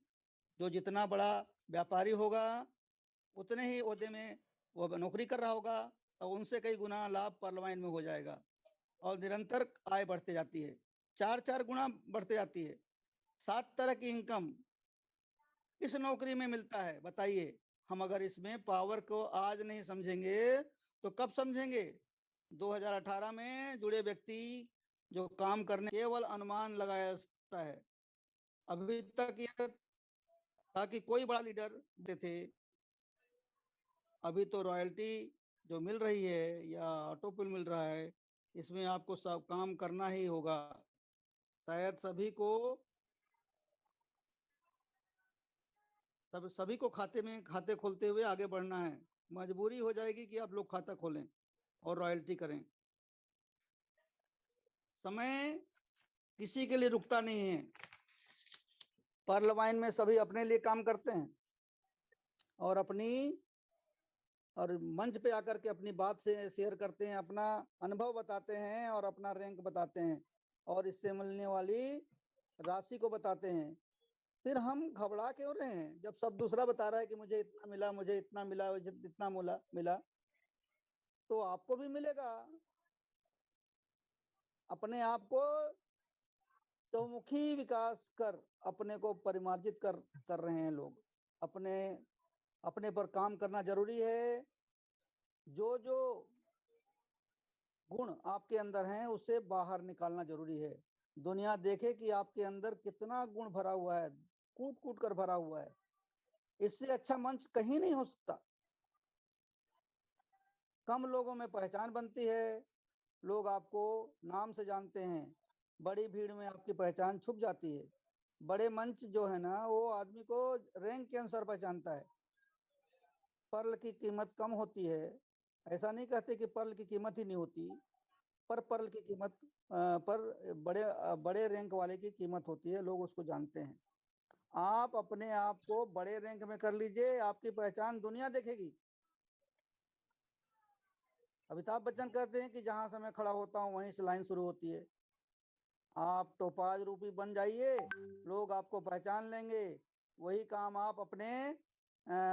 जो जितना बड़ा व्यापारी होगा उतने ही ओहदे में वो नौकरी कर रहा होगा और उनसे कई गुना लाभ पर्लवाइन में हो जाएगा और निरंतर आय बढ़ते जाती है, 4-4 गुना बढ़ते जाती है। 7 तरह की इनकम इस नौकरी में मिलता है। बताइए, हम अगर इसमें पावर को आज नहीं समझेंगे तो कब समझेंगे? 2018 में जुड़े व्यक्ति जो काम करने केवल अनुमान लगाया सकता है। अभी तक यह था कि कोई बड़ा लीडर थे, अभी तो रॉयल्टी जो मिल रही है या ऑटो पे मिल रहा है, इसमें आपको सब काम करना ही होगा। शायद सभी को खाते खोलते हुए आगे बढ़ना है। मजबूरी हो जाएगी कि आप लोग खाता खोलें और रॉयल्टी करें। समय किसी के लिए रुकता नहीं है। पर्लवाइन में सभी अपने लिए काम करते हैं और मंच पे आकर के अपनी बात से शेयर करते हैं, अपना अनुभव बताते हैं और अपना रैंक बताते हैं और इससे मिलने वाली राशि को बताते हैं। फिर हम घबरा क्यों रहे हैं जब सब दूसरा बता रहा है कि मुझे इतना मिला, मुझे इतना मिला, इतना मिला, तो आपको भी मिलेगा। अपने आप को चौमुखी विकास कर अपने को परिमार्जित कर रहे हैं लोग। अपने पर काम करना जरूरी है। जो जो गुण आपके अंदर हैं उसे बाहर निकालना जरूरी है। दुनिया देखे कि आपके अंदर कितना गुण भरा हुआ है, कूट कूट कर भरा हुआ है। इससे अच्छा मंच कहीं नहीं हो सकता। कम लोगों में पहचान बनती है, लोग आपको नाम से जानते हैं, बड़ी भीड़ में आपकी पहचान छुप जाती है। बड़े मंच जो है ना, वो आदमी को रैंक के अनुसार पहचानता है। पर्ल की कीमत कम होती है, ऐसा नहीं कहते कि पर्ल की कीमत ही नहीं होती, पर पर्ल की कीमत पर बड़े रैंक वाले की कीमत होती है, लोग उसको जानते हैं। आप अपने आप को बड़े रैंक में कर लीजिए, आपकी पहचान दुनिया देखेगी। अमिताभ बच्चन कहते हैं कि जहां से मैं खड़ा होता हूं वहीं से लाइन शुरू होती है। आप टोपाज रूपी बन जाइए, लोग आपको पहचान लेंगे। वही काम आप अपने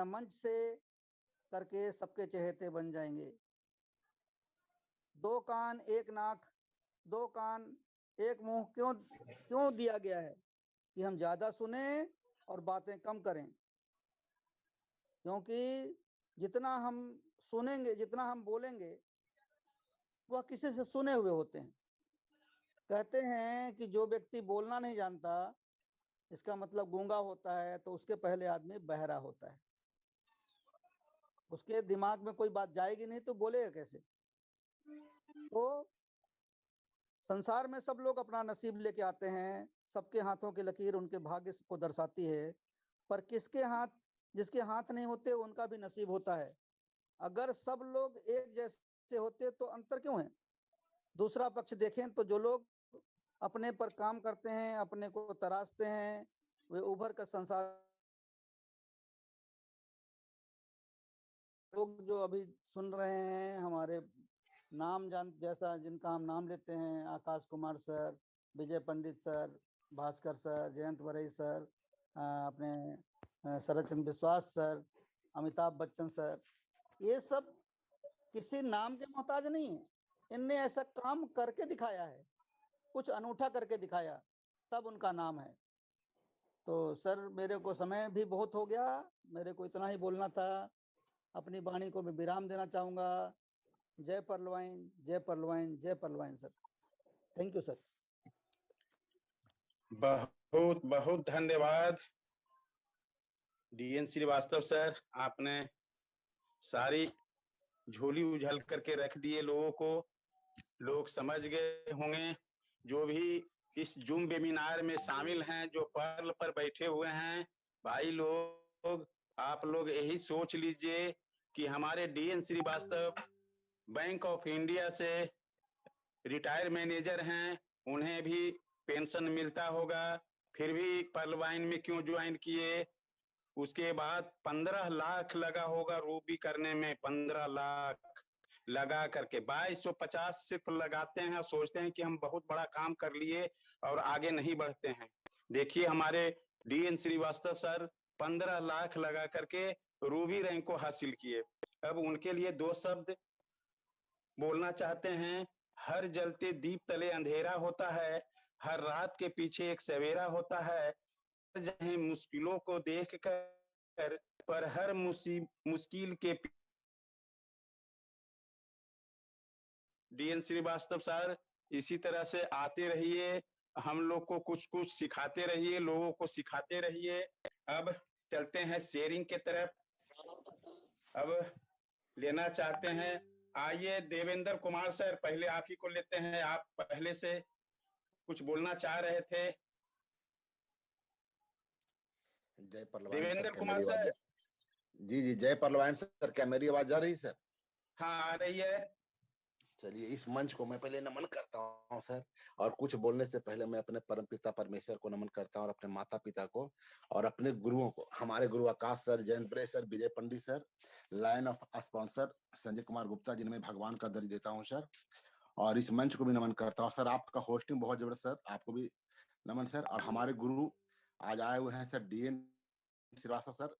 मंच से करके सबके चहेते बन जाएंगे। 2 कान 1 नाक, 2 कान 1 मुंह क्यों दिया गया है कि हम ज्यादा सुने और बातें कम करें। क्योंकि जितना हम सुनेंगे, जितना हम बोलेंगे, वह किसी से सुने हुए होते हैं। कहते हैं कि जो व्यक्ति बोलना नहीं जानता, इसका मतलब गूंगा होता है, तो उसके पहले आदमी बहरा होता है। उसके दिमाग में कोई बात जाएगी नहीं तो बोलेगा कैसे। तो संसार में सब लोग अपना नसीब लेके आते हैं, सबके हाथों की लकीर उनके भाग्य को दर्शाती है, पर जिसके हाथ नहीं होते उनका भी नसीब होता है। अगर सब लोग एक जैसे होते तो अंतर क्यों है? दूसरा पक्ष देखें तो जो लोग अपने पर काम करते हैं, अपने को तराशते हैं, वे उभर कर संसार। लोग जो अभी सुन रहे हैं हमारे जैसा जिनका हम नाम लेते हैं, Akash Kumar sir, Vijay Pandit sir, Bhaskar sir, Jayant Varai sir, अपने शरद चंद्र विश्वास सर, अमिताभ बच्चन सर, ये सब किसी नाम के मोहताज नहीं है। इनने ऐसा काम करके दिखाया है, कुछ अनूठा करके दिखाया, तब उनका नाम है। तो सर, मेरे को समय भी बहुत हो गया, मेरे को इतना ही बोलना था। अपनी वाणी को मैं विराम देना चाहूंगा। जय परलवाइन, जय परलवाइन, जय परलवाइन सर। Thank you sir. बहुत बहुत धन्यवाद डीएन श्रीवास्तव सर, आपने सारी झोली उछल करके रख दिए लोगों को। लोग समझ गए होंगे जो भी इस जूम वेबिनार में शामिल हैं, जो पर्ल पर बैठे हुए हैं भाई लोग, आप लोग यही सोच लीजिए कि हमारे DN Shrivastava bank of India से रिटायर मैनेजर हैं, उन्हें भी पेंशन मिलता होगा, फिर भी पर्लवाइन में क्यों ज्वाइन किए। उसके बाद 15 लाख लगा होगा रूबी करने में, 15 लाख लगा करके 2250 सिर्फ लगाते हैं, सोचते हैं कि हम बहुत बड़ा काम कर लिए और आगे नहीं बढ़ते हैं। देखिए हमारे डीएन श्रीवास्तव सर 15 लाख लगा करके रूबी रैंक को हासिल किए। अब उनके लिए 2 शब्द बोलना चाहते हैं। हर जलते दीप तले अंधेरा होता है, हर रात के पीछे एक सवेरा होता है। जहाँ मुश्किलों को देख कर पर हर मुश्किल के डीएन श्रीवास्तव सर इसी तरह से आते रहिए, हम लोग को कुछ कुछ सिखाते रहिए, लोगों को सिखाते रहिए। अब चलते हैं शेयरिंग के तरफ। अब लेना चाहते हैं, आइए देवेंद्र कुमार सर, पहले आप ही को लेते हैं। आप पहले से कुछ बोलना चाह रहे थे। जय परलवाइन सर, देवेंद्र क्या कुमार मेरी आवाज सर। जी जी, जय परलवाइन सर, क्या मेरी आवाज आ रही सर? हाँ आ रही है। चलिए, इस मंच को मैं पहले नमन करता हूँ सर, और कुछ बोलने से पहले मैं अपने परमपिता परमेश्वर को नमन करता हूँ, और अपने माता पिता को, और अपने गुरुओं को, हमारे गुरु Akash sir, Jayant Pre sir, Vijay Pandit sir, line of sponsor Sanjay Kumar Gupta, जिनमें भगवान का दर्ज देता हूँ सर, और इस मंच को भी नमन करता हूँ सर। आपका होस्टिंग बहुत जबरदस्त सर, आपको भी नमन सर। और हमारे गुरु आज आए हुए हैं sir, DN Shrivastava sir,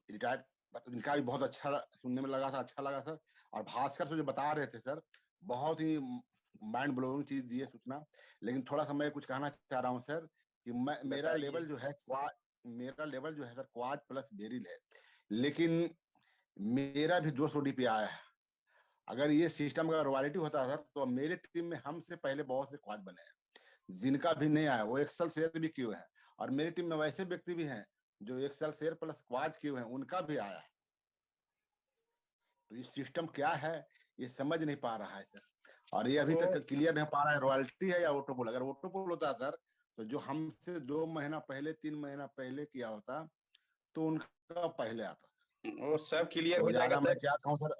retired, इनका भी बहुत अच्छा सुनने में लगा था, अच्छा लगा सर। और भास्कर सर जो बता रहे थे सर, बहुत ही माइंड ब्लोइंग चीज दी है सूचना। लेकिन थोड़ा सा मैं कुछ कहना चाह रहा हूँ सर, कि मेरा लेवल जो है क्वाड प्लस बेरिल है, लेकिन मेरा भी 200 डीपी आया है। अगर ये सिस्टम का रॉयल्टी होता सर, तो मेरे टीम में हमसे पहले बहुत से क्वाड बने हैं जिनका भी नहीं आया, वो एक्सल शेयर भी किए हैं। और मेरी टीम में वैसे व्यक्ति भी हैं जो एक्सल शेयर प्लस क्वाड किए हैं, उनका भी आया है। तो ये सिस्टम क्या है ये समझ नहीं पा रहा है सर, और ये अभी तक क्लियर नहीं पा रहा है रॉयल्टी है या ऑटोपोल। अगर ऑटोपोल होता सर, तो जो हमसे 2 महीना पहले 3 महीना पहले किया होता, तो उनका पहले आता। वो सब क्लियर तो हो जाएगा ज्यादा सर। मैं क्या कहूँ सर,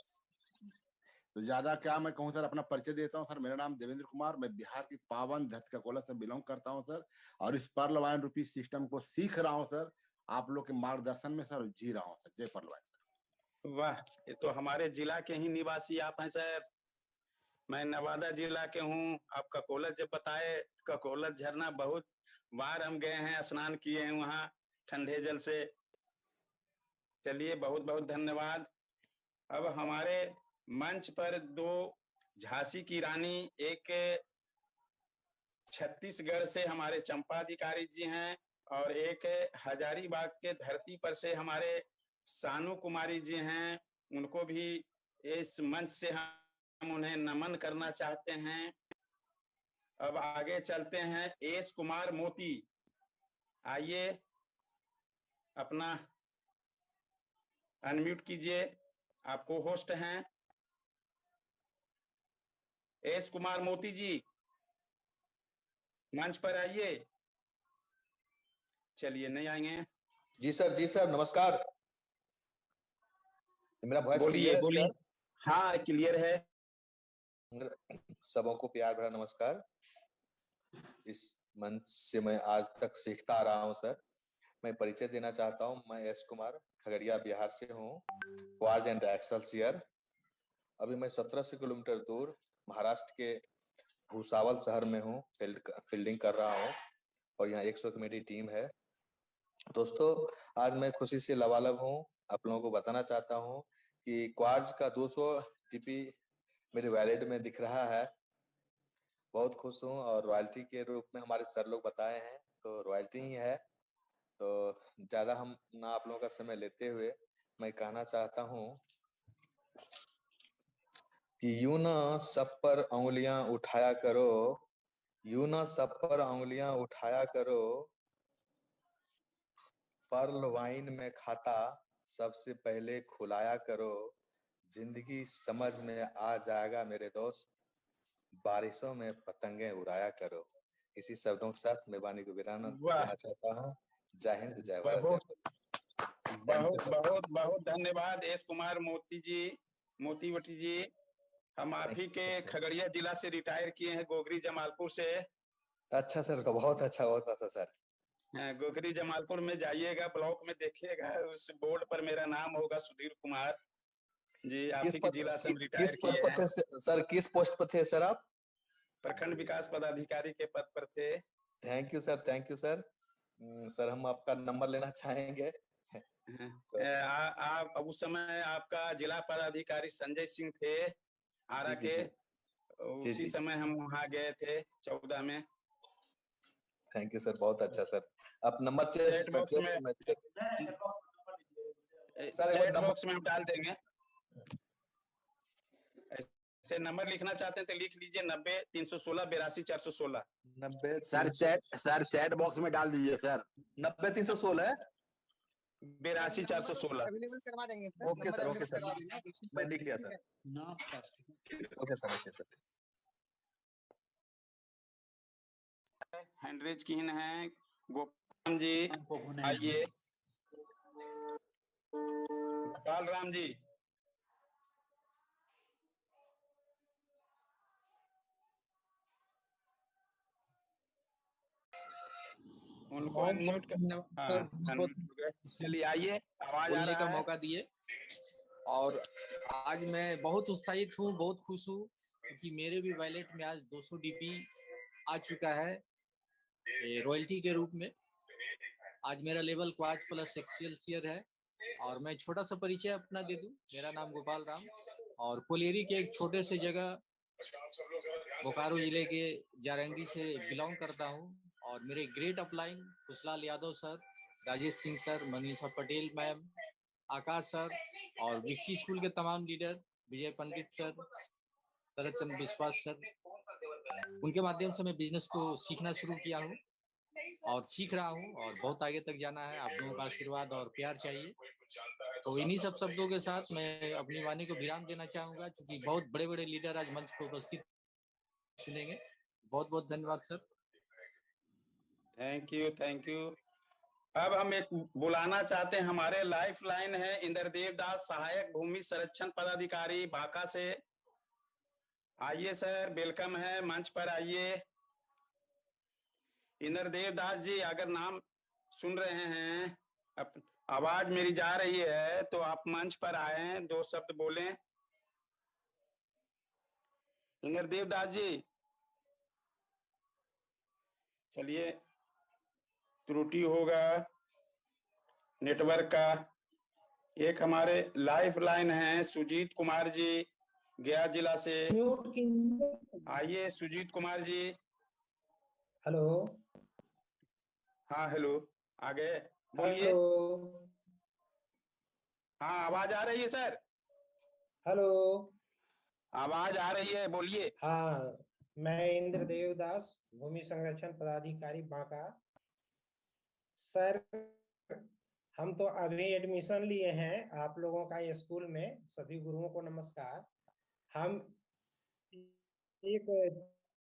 तो ज्यादा क्या मैं कहूँ सर, अपना परिचय देता हूँ सर। मेरा नाम देवेंद्र कुमार, मैं बिहार की पावन धरती कोला से बिलोंग करता हूँ सर, और इस पर्लवाइन रूपी सिस्टम को सीख रहा हूँ सर, आप लोग के मार्गदर्शन में सर, जी रहा हूँ सर। जय पर्लवाइन। वाह, ये तो हमारे जिला के ही निवासी आप हैं सर। मैं नवादा जिला के हूँ। आप ककोलत जब बताए, ककोलत झरना बहुत बार हम गए हैं, स्नान किए हैं वहाँ ठंडे जल से। चलिए बहुत बहुत धन्यवाद। अब हमारे मंच पर 2 झांसी की रानी, एक छत्तीसगढ़ से हमारे चंपा अधिकारी जी हैं, और एक हजारीबाग के धरती पर से हमारे सानू कुमारी जी हैं। उनको भी इस मंच से हम उन्हें नमन करना चाहते हैं। अब आगे चलते हैं, एस कुमार मोती, आइए अपना अनम्यूट कीजिए, आपको होस्ट हैं एस कुमार मोती जी, मंच पर आइए। चलिए नहीं आएंगे। जी सर, नमस्कार। मेरा वॉइस क्लियर है बोलिए। सर? हाँ क्लियर है। सबों को प्यार भरा नमस्कार। इस मंच से मैं आज तक सीखता आ रहा हूँ सर। मैं परिचय देना चाहता हूँ, मैं एस कुमार खगड़िया बिहार से हूँ, क्वार्ज एंड एक्सेलसियर। अभी मैं 1700 किलोमीटर दूर महाराष्ट्र के भूसावल शहर में हूँ, फील्डिंग कर रहा हूँ, और यहाँ 100 की मेरी टीम है। दोस्तों, आज मैं खुशी से लबालब हूँ। आप लोगों को बताना चाहता हूँ कि क्वार्ज का 200 टीपी मेरे वैलेट में दिख रहा है। बहुत खुश हूँ, और रॉयल्टी के रूप में हमारे सर लोग बताए हैं, तो रॉयल्टी ही है। तो ज्यादा हम ना आप लोगों का समय लेते हुए मैं कहना चाहता हूँ कि यूं ना सब पर उंगलियां उठाया करो, यूं ना सब पर उंगलियां उठाया करो, पर्ल वाइन में खाता सबसे पहले खुलाया करो, जिंदगी समझ में आ जाएगा मेरे दोस्त, बारिशों में पतंगे उड़ाया करो। इसी शब्दों के साथ मैं वाणी को विराम वाह, देना चाहता हूँ। जय हिंद, जय भारत, जय बहुत माता। थैंक यू बहुत सर। बहुत बहुत धन्यवाद एस कुमार मोतीवटी जी। हम आप थैंक ही यू के सर। खगड़िया जिला से रिटायर किए हैं, गोगरी जमालपुर से। अच्छा सर, तो बहुत अच्छा सर। गोगरी जमालपुर में जाइएगा, ब्लॉक में देखिएगा, उस बोर्ड पर मेरा नाम होगा सुधीर कुमार जी। आप ही के जिला से हम रिटायर किस पद किए पर हैं। थे सर? किस पोस्ट पर थे सर आप? प्रखंड विकास पदाधिकारी के पद पर थे। Thank you sir, thank you sir. Sir हम आपका नंबर लेना चाहेंगे। आप उस समय आपका जिला पदाधिकारी संजय सिंह थे आरा जी जी के। जी उसी जी। समय हम वहाँ गए थे 14 में। थैंक यू सर, बहुत अच्छा सर। आप नंबर चैट बॉक्स में सर एक बार चैट नंबर बॉक्स में हम डाल देंगे। ऐसे नंबर लिखना चाहते हैं तो लिख लीजिए 90-316-82-416। 90 सर चैट बॉक्स में डाल दीजिए सर। 90-316 82-416। अवेलेबल करवा देंगे sir. Okay sir, okay sir, मैं लिख लिया sir. Okay sir, okay sir. Hand raise कीन है गोपाल जी, आइए। गोपाल राम जी, उनको अनम्यूट कर। हाँ, अनम्यूट हो गए। चलिए आइए, आवाज आ बोलने रहा का है। मौका दिए। और आज मैं बहुत उत्साहित हूँ, बहुत खुश हूँ, क्योंकि मेरे भी वॉलेट में आज 200 डीपी आ चुका है रॉयल्टी के रूप में। आज मेरा लेवल क्वाज प्लस एक्सेलसियर है। और मैं छोटा सा परिचय अपना दे दूं। मेरा नाम गोपाल राम और कोलेरी के एक छोटे से जगह बोकारो जिले के जारंगी से बिलोंग करता हूं। और मेरे great upline Khushlal Yadav sir, Rajesh Singh sir, Manisha Patel ma'am, Akash sir और विक्की स्कूल के तमाम लीडर, विजय पंडित सर, शरद चंद्र विश्वास सर, उनके माध्यम से मैं बिजनेस को सीखना शुरू किया हूँ और सीख रहा हूँ और बहुत आगे तक जाना है। आप लोगों का आशीर्वाद और प्यार चाहिए। तो इन्हीं सब शब्दों के साथ मैं अपनी वाणी को विराम देना चाहूंगा, क्योंकि बहुत बड़े बड़े लीडर आज मंच पर उपस्थित सुनेंगे। बहुत बहुत धन्यवाद sir. Thank you, thank you. अब हम एक बुलाना चाहते हैं, हमारे लाइफ लाइन है इंद्रदेव दास, सहायक भूमि संरक्षण पदाधिकारी बांका से। आइए सर, वेलकम है, मंच पर आइए। इंद्रदेव दास जी, अगर नाम सुन रहे हैं, आवाज मेरी जा रही है तो आप मंच पर आए, 2 शब्द बोलें। इंद्रदेव दास जी, चलिए, त्रुटि होगा नेटवर्क का। एक हमारे लाइफ लाइन है सुजीत कुमार जी, गया जिला से। आइए सुजीत कुमार जी। हेलो। हाँ हेलो, आ गए, बोलिए। हाँ, आवाज आ रही है सर? हेलो। आवाज आ रही है, बोलिए। हाँ, मैं इंद्रदेव दास, भूमि संरक्षण पदाधिकारी बांका। सर, हम तो अभी एडमिशन लिए हैं आप लोगों का स्कूल में। सभी गुरुओं को नमस्कार। हम एक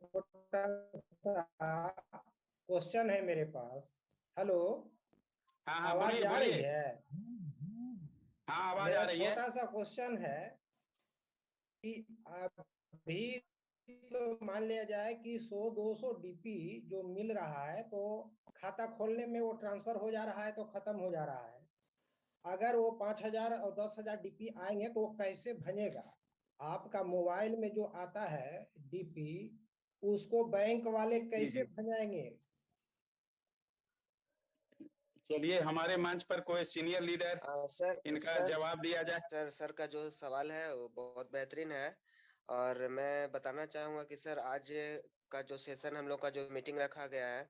छोटा सा क्वेश्चन है मेरे पास। हेलो, हाँ हाँ, आवाज बोलिए आ रही बोलिए। है? हाँ, आवाज मेरा आ रही है। छोटा सा क्वेश्चन है कि अभी तो मान लिया जाए कि 100-200 डीपी जो मिल रहा है, तो खाता खोलने में वो ट्रांसफर हो जा रहा है तो खत्म हो जा रहा है। अगर वो 5000 और 10,000 डीपी आएंगे तो वो कैसे बनेगा? आपका मोबाइल में जो आता है डीपी, उसको बैंक वाले जी कैसे जी, बनाएंगे? चलिए, हमारे मंच पर कोई सीनियर लीडर सर इनका सर जवाब दिया जाए। सर का जो सवाल है वो बहुत बेहतरीन है। और मैं बताना चाहूंगा कि सर आज का जो सेशन हम लोग का जो मीटिंग रखा गया है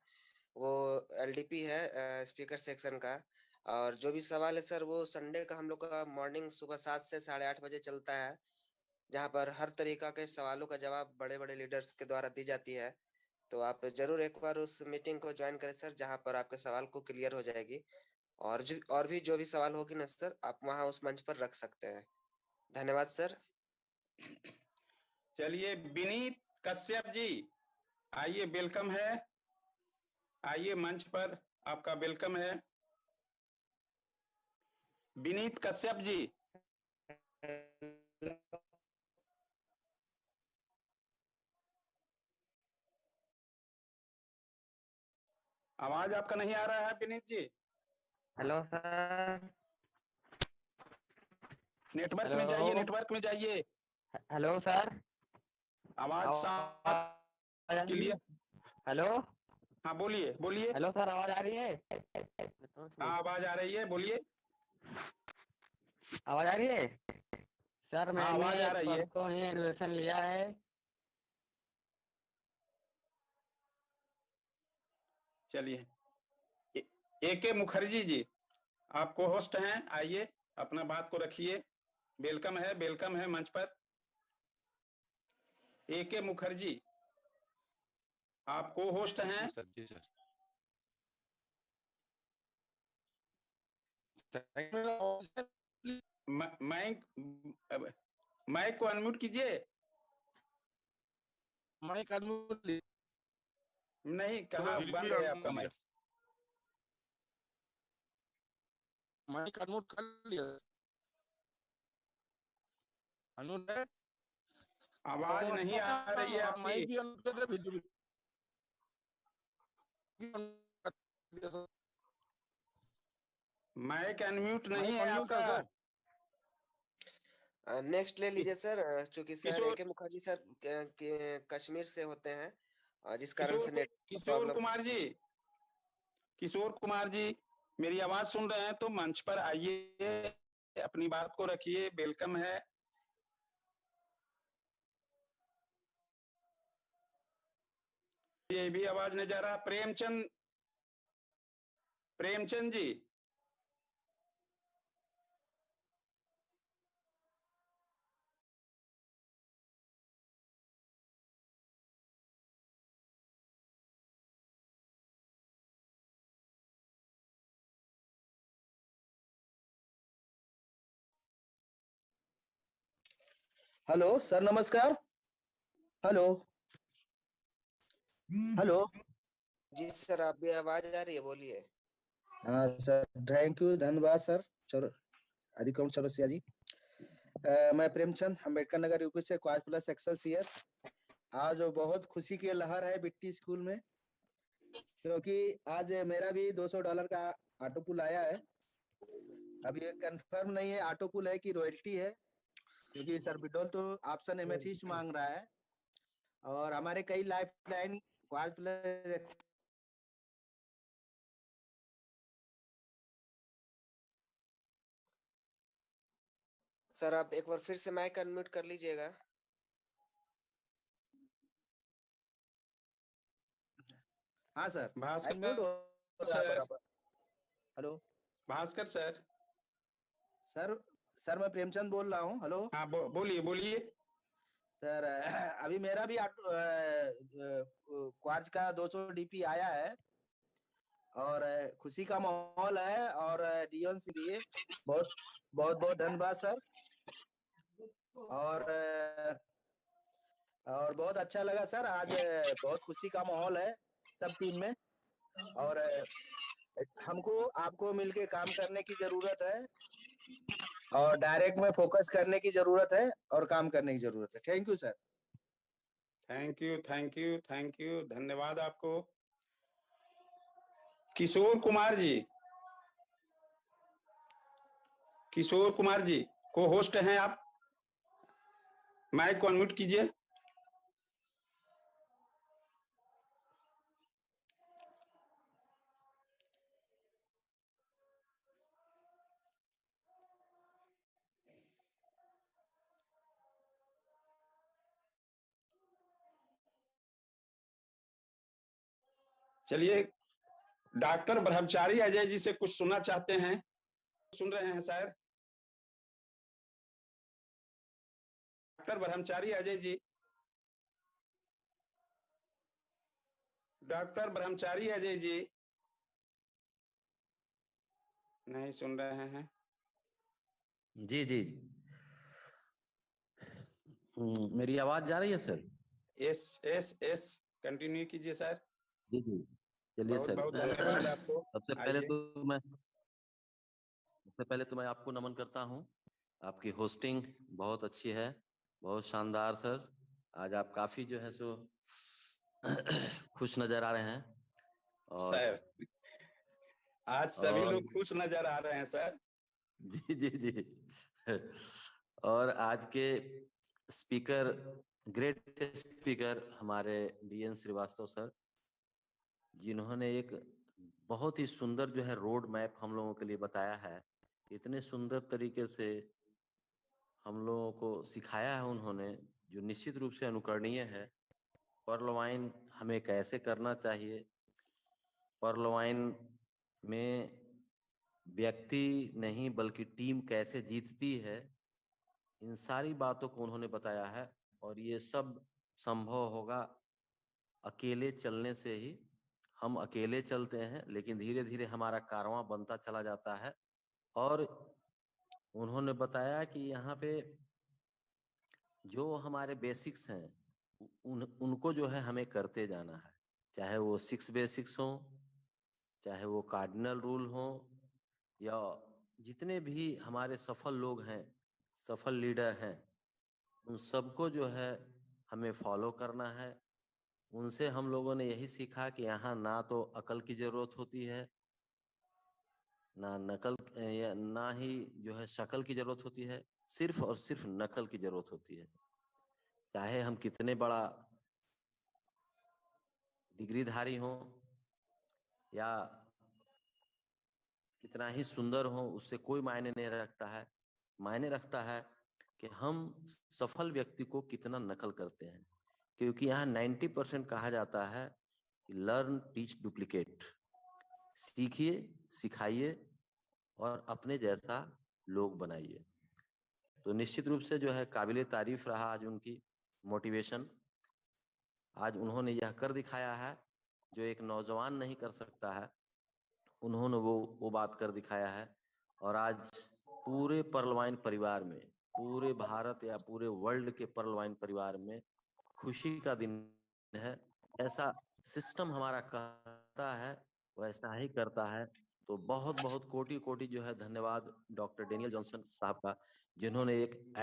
वो एलडीपी है, स्पीकर सेक्शन का। और जो भी सवाल है सर वो संडे का हम लोग का मॉर्निंग सुबह 7 से 8:30 बजे चलता है। जहाँ पर हर तरीका के सवालों का जवाब बड़े-बड़े लीडर्स के द्वारा दी जाती है। तो आप ज़रूर एक बार उस मीटिंग को जॉइन करें सर, जहाँ पर आपके सवाल को क्लियर हो जाएगी और भी जो भी सवाल होगी ना सर, आप वहाँ उस मंच पर रख सकते हैं। धन्यवाद सर। चलिए विनीत कश्यप जी आइए, वेलकम है, आइए मंच पर, आपका वेलकम है विनीत कश्यप जी। आवाज आपका नहीं आ रहा है Vineet ji. Hello sir. Network में जाइए, नेटवर्क में जाइए। हेलो सर, आवाज साफ क्लियर। हेलो। हाँ बोलिए बोलिए। हेलो सर, आवाज आ रही है? हाँ आवाज आ रही है, बोलिए। आवाज आ रही है सर? हाँ मैंने आवाज आ रही है। परसों ही एडमिशन लिया है। चलिए AK मुखर्जी जी आप को होस्ट हैं, आइए अपना बात को रखिए। वेलकम है मंच पर। AK मुखर्जी आप को होस्ट हैं। जी सर। माइक को अनम्यूट कीजिए। माइक अनम्यूट नहीं, कहाँ बंद है आपका माइक? माइक अनम्यूट कर लिया। अनम्यूट है। आवाज नहीं आ रही है आपकी। माइक भी अनम्यूट कर दे, वीडियो भी माइक अनम्यूट नहीं है आपका। नेक्स्ट ले लीजिए सर, चूंकि सर किशोर AK मुखर्जी सर कश्मीर से होते हैं, जिस कारण से नेट किशोर प्रॉब्लम। कुमार जी, किशोर कुमार जी मेरी आवाज सुन रहे हैं तो मंच पर आइए, अपनी बात को रखिए, वेलकम है। ये भी आवाज नहीं जा रहा। प्रेमचंद जी हेलो सर, नमस्कार। Hello hello. जी सर, आप भी आवाज आ रही है, बोलिए। हाँ सर, थैंक यू, धन्यवाद सर। चलो अधिकम चौरसिया जी। मैं प्रेमचंद, अम्बेडकर नगर यूपी से, क्वास प्लस एक्सेलसियर। आज बहुत खुशी की लहर है बिट्टी स्कूल में, क्योंकि आज मेरा भी $200 का ऑटो पुल आया है। अभी ये कंफर्म नहीं है ऑटो पुल है कि रॉयल्टी है, क्योंकि सर बिडोल तो ऑप्शन एमेथिस्ट मांग रहा है, और हमारे कई life line cos plus. Sir आप एक बार फिर से माइक अनम्यूट कर लीजिएगा। हाँ sir, Bhaskar sir. Hello Bhaskar sir. Sir मैं प्रेमचंद बोल रहा हूँ। हेलो। हाँ बोलिए बोलिए सर अभी मेरा भी क्वार्ज का 200 DP आया है, और खुशी का माहौल है, और डियोन से दिए बहुत बहुत बहुत धन्यवाद सर। और बहुत अच्छा लगा सर, आज बहुत खुशी का माहौल है सब टीम में, और हमको आपको मिलके काम करने की जरूरत है, और डायरेक्ट में फोकस करने की जरूरत है, और काम करने की जरूरत है। Thank you sir. Thank you thank you thank you, धन्यवाद आपको। किशोर कुमार जी को होस्ट हैं आप, माइक को अनम्यूट कीजिए। चलिए डॉक्टर ब्रह्मचारी अजय जी से कुछ सुनना चाहते हैं, सुन रहे हैं सर? डॉक्टर ब्रह्मचारी अजय जी, डॉक्टर ब्रह्मचारी अजय जी नहीं सुन रहे हैं। जी जी। मेरी आवाज जा रही है sir? S S S continue कीजिए सर। जी जी, चलिए बहुत सर। बहुत धन्यवाद आपको। सबसे पहले तो मैं आपको नमन करता हूं। आपकी होस्टिंग बहुत अच्छी है, बहुत शानदार सर। आज आप काफी जो है सो खुश नजर आ रहे हैं। और सर आज सभी लोग खुश नजर आ रहे हैं सर। जी जी जी। और आज के स्पीकर, ग्रेट स्पीकर हमारे DN श्रीवास्तव सर, जिन्होंने एक बहुत ही सुंदर जो है रोड मैप हम लोगों के लिए बताया है। इतने सुंदर तरीके से हम लोगों को सिखाया है उन्होंने, जो निश्चित रूप से अनुकरणीय है। पर्ल वाइन हमें कैसे करना चाहिए, पर्ल वाइन में व्यक्ति नहीं बल्कि टीम कैसे जीतती है, इन सारी बातों को उन्होंने बताया है। और ये सब संभव होगा अकेले चलने से ही। हम अकेले चलते हैं लेकिन धीरे धीरे हमारा कारवां बनता चला जाता है। और उन्होंने बताया कि यहाँ पे जो हमारे बेसिक्स हैं उनको जो है हमें करते जाना है, चाहे वो 6 बेसिक्स हो, चाहे वो कार्डिनल रूल हो, या जितने भी हमारे सफल लोग हैं, सफल लीडर हैं, उन सबको जो है हमें फॉलो करना है। उनसे हम लोगों ने यही सीखा कि यहाँ ना तो अकल की जरूरत होती है, ना नकल, या ना ही जो है शकल की जरूरत होती है, सिर्फ और सिर्फ नकल की जरूरत होती है। चाहे हम कितने बड़ा डिग्रीधारी हों या कितना ही सुंदर हो, उससे कोई मायने नहीं रखता है। मायने रखता है कि हम सफल व्यक्ति को कितना नकल करते हैं। क्योंकि यहाँ 90% कहा जाता है कि लर्न टीच डुप्लीकेट, सीखिए, सिखाइए और अपने जैसा लोग बनाइए। तो निश्चित रूप से जो है काबिले तारीफ रहा आज उनकी मोटिवेशन। आज उन्होंने यह कर दिखाया है जो एक नौजवान नहीं कर सकता है, उन्होंने वो बात कर दिखाया है। और आज पूरे पर्ल वाइन परिवार में, पूरे भारत या पूरे वर्ल्ड के पर्ल वाइन परिवार में खुशी का दिन है। ऐसा सिस्टम हमारा कहता है वैसा ही करता है। तो बहुत बहुत कोटि कोटि जो है धन्यवाद डॉक्टर डेनियल जॉनसन साहब का, जिन्होंने एक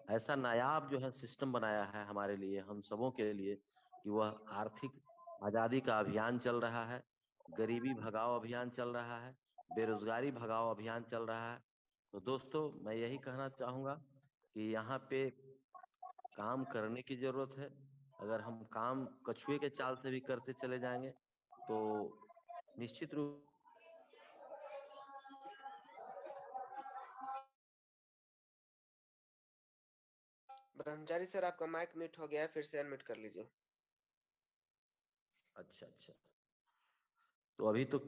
ऐसा नायाब जो है सिस्टम बनाया है हमारे लिए, हम सबों के लिए, कि वह आर्थिक आजादी का अभियान चल रहा है, गरीबी भगाओ अभियान चल रहा है, बेरोजगारी भगाओ अभियान चल रहा है। तो दोस्तों मैं यही कहना चाहूँगा कि यहाँ पे काम करने की जरूरत है। अगर हम काम कछुए के चाल से भी करते चले जाएंगे तो निश्चित रूप ब्रह्मचारी सर आपका माइक म्यूट हो गया है, फिर से अनम्यूट कर लीजिए। अच्छा अच्छा। तो अभी तो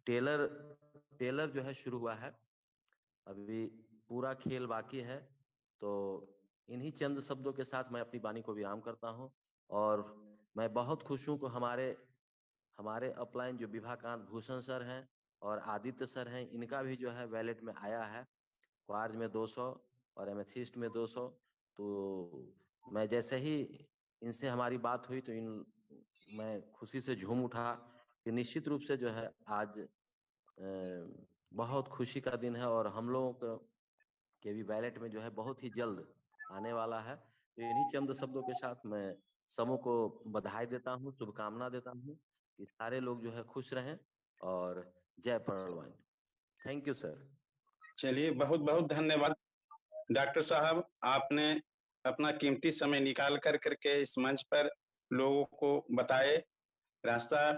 टेलर जो है शुरू हुआ है, अभी पूरा खेल बाकी है। तो इन्हीं चंद शब्दों के साथ मैं अपनी वाणी को विराम करता हूं। और मैं बहुत खुश हूं कि हमारे अपलाइन जो विभाकांत भूषण सर हैं और आदित्य सर हैं, इनका भी जो है वैलेट में आया है, क्वार्ज में 200 और एमेथिस्ट में 200। तो मैं जैसे ही इनसे हमारी बात हुई तो मैं खुशी से झूम उठा कि निश्चित रूप से जो है आज बहुत खुशी का दिन है और हम लोगों के भी वैलेट में जो है बहुत ही जल्द आने वाला है। तो इन्हीं चंद शब्दों के साथ मैं समूह को बधाई देता हूँ, शुभकामना देता हूँ कि सारे लोग जो है खुश रहें। और जय pearl wine. Thank you sir. चलिए बहुत बहुत धन्यवाद डॉक्टर साहब, आपने अपना कीमती समय निकाल कर करके इस मंच पर लोगों को बताए रास्ता।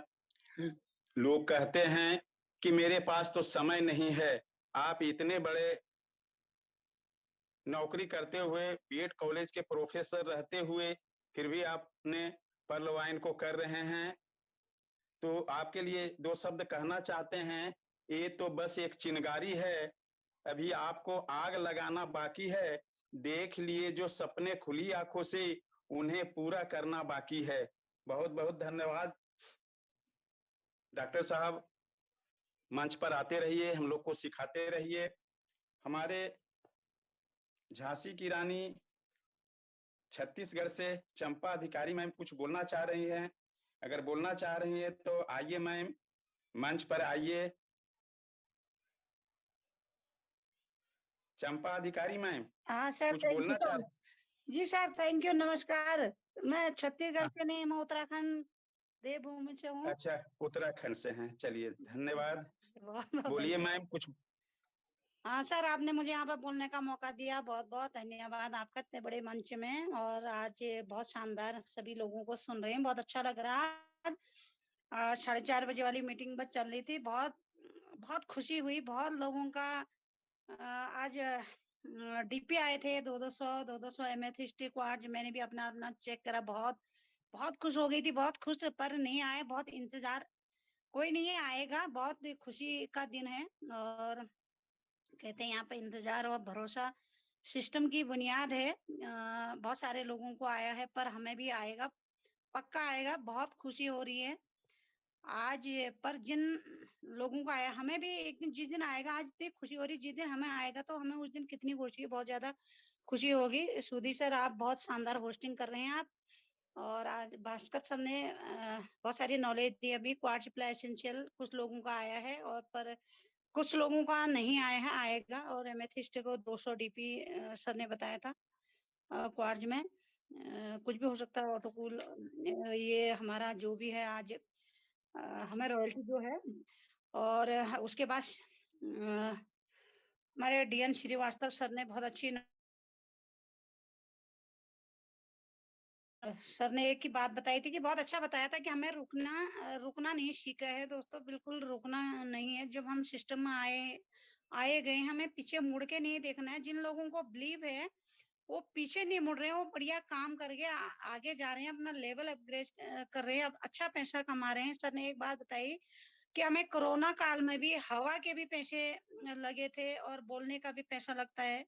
लोग कहते हैं कि मेरे पास तो समय नहीं है। आप इतने बड़े नौकरी करते हुए, बीएड कॉलेज के प्रोफेसर रहते हुए, फिर भी आपने पर्ल वाइन को कर रहे हैं। तो आपके लिए 2 शब्द कहना चाहते हैं। ये तो बस एक चिंगारी है, अभी आपको आग लगाना बाकी है। देख लिए जो सपने खुली आंखों से उन्हें पूरा करना बाकी है। बहुत बहुत धन्यवाद डॉक्टर साहब। मंच पर आते रहिए, हम लोग को सिखाते रहिए। हमारे झांसी की रानी छत्तीसगढ़ से चंपा अधिकारी मैम कुछ बोलना चाह रही हैं। अगर बोलना चाह रही हैं तो आइए मैम, मंच पर आइए। चंपा अधिकारी मैम हाँ सर, कुछ थैंक यू बोलना चाह सर। जी सर, थैंक यू, नमस्कार। मैं छत्तीसगढ़ हाँ, से नहीं, मैं उत्तराखंड देवभूमि से हूँ। अच्छा उत्तराखंड से हैं, चलिए धन्यवाद। बहुत बहुत बोलिए धन्यवाद। मैम कुछ। हाँ सर, आपने मुझे यहाँ पर बोलने का मौका दिया, बहुत बहुत धन्यवाद आपका इतने बड़े मंच में। और आज ये बहुत शानदार सभी लोगों को सुन रहे हैं, बहुत अच्छा लग रहा है। 4:30 बजे वाली मीटिंग बस चल रही थी, बहुत बहुत खुशी हुई। बहुत लोगों का आज डीपी आए थे, 200 एमएथ हिस्ट्री को आज मैंने भी अपना अपना चेक करा। बहुत बहुत खुश हो गई थी, बहुत खुश, पर नहीं आए, बहुत इंतजार। कोई नहीं आएगा, बहुत खुशी का दिन है। और कहते हैं यहाँ पे इंतजार और भरोसा सिस्टम की बुनियाद है। बहुत सारे लोगों को आया है, पर हमें भी आएगा, पक्का आएगा। बहुत खुशी हो रही है आज पर जिन लोगों को आया, हमें भी एक दिन, जिस दिन आएगा, आज इतनी खुशी हो रही, जिस दिन हमें आएगा तो हमें उस दिन कितनी खुशी, बहुत ज्यादा खुशी होगी। सुधी सर, आप बहुत शानदार होस्टिंग कर रहे हैं आप। और आज भास्कर सर ने बहुत सारी नॉलेज दी। अभी क्वार्टिप्ला एसेंशियल कुछ लोगों का आया है, और पर कुछ लोगों का नहीं आया है, आएगा। और एमेथिस्ट को 200 डीपी सर ने बताया था क्वार्ज में। कुछ भी हो सकता है, ऑटोकूल ये हमारा जो भी है आज हमें रॉयल्टी जो है। और उसके बाद हमारे डीएन श्रीवास्तव सर ने बहुत अच्छी सर ने एक ही बात बताई थी कि बहुत अच्छा बताया था कि हमें रुकना नहीं सीखा है दोस्तों, बिल्कुल रुकना नहीं है। जब हम सिस्टम में आए गए, हमें पीछे मुड़ के नहीं देखना है। जिन लोगों को बिलीव है वो पीछे नहीं मुड़ रहे हैं, वो बढ़िया काम करके आगे जा रहे हैं, अपना लेवल अपग्रेड कर रहे हैं, अब अच्छा पैसा कमा रहे हैं। सर ने एक बात बताई कि हमें कोरोना काल में भी हवा के भी पैसे लगे थे और बोलने का भी पैसा लगता है।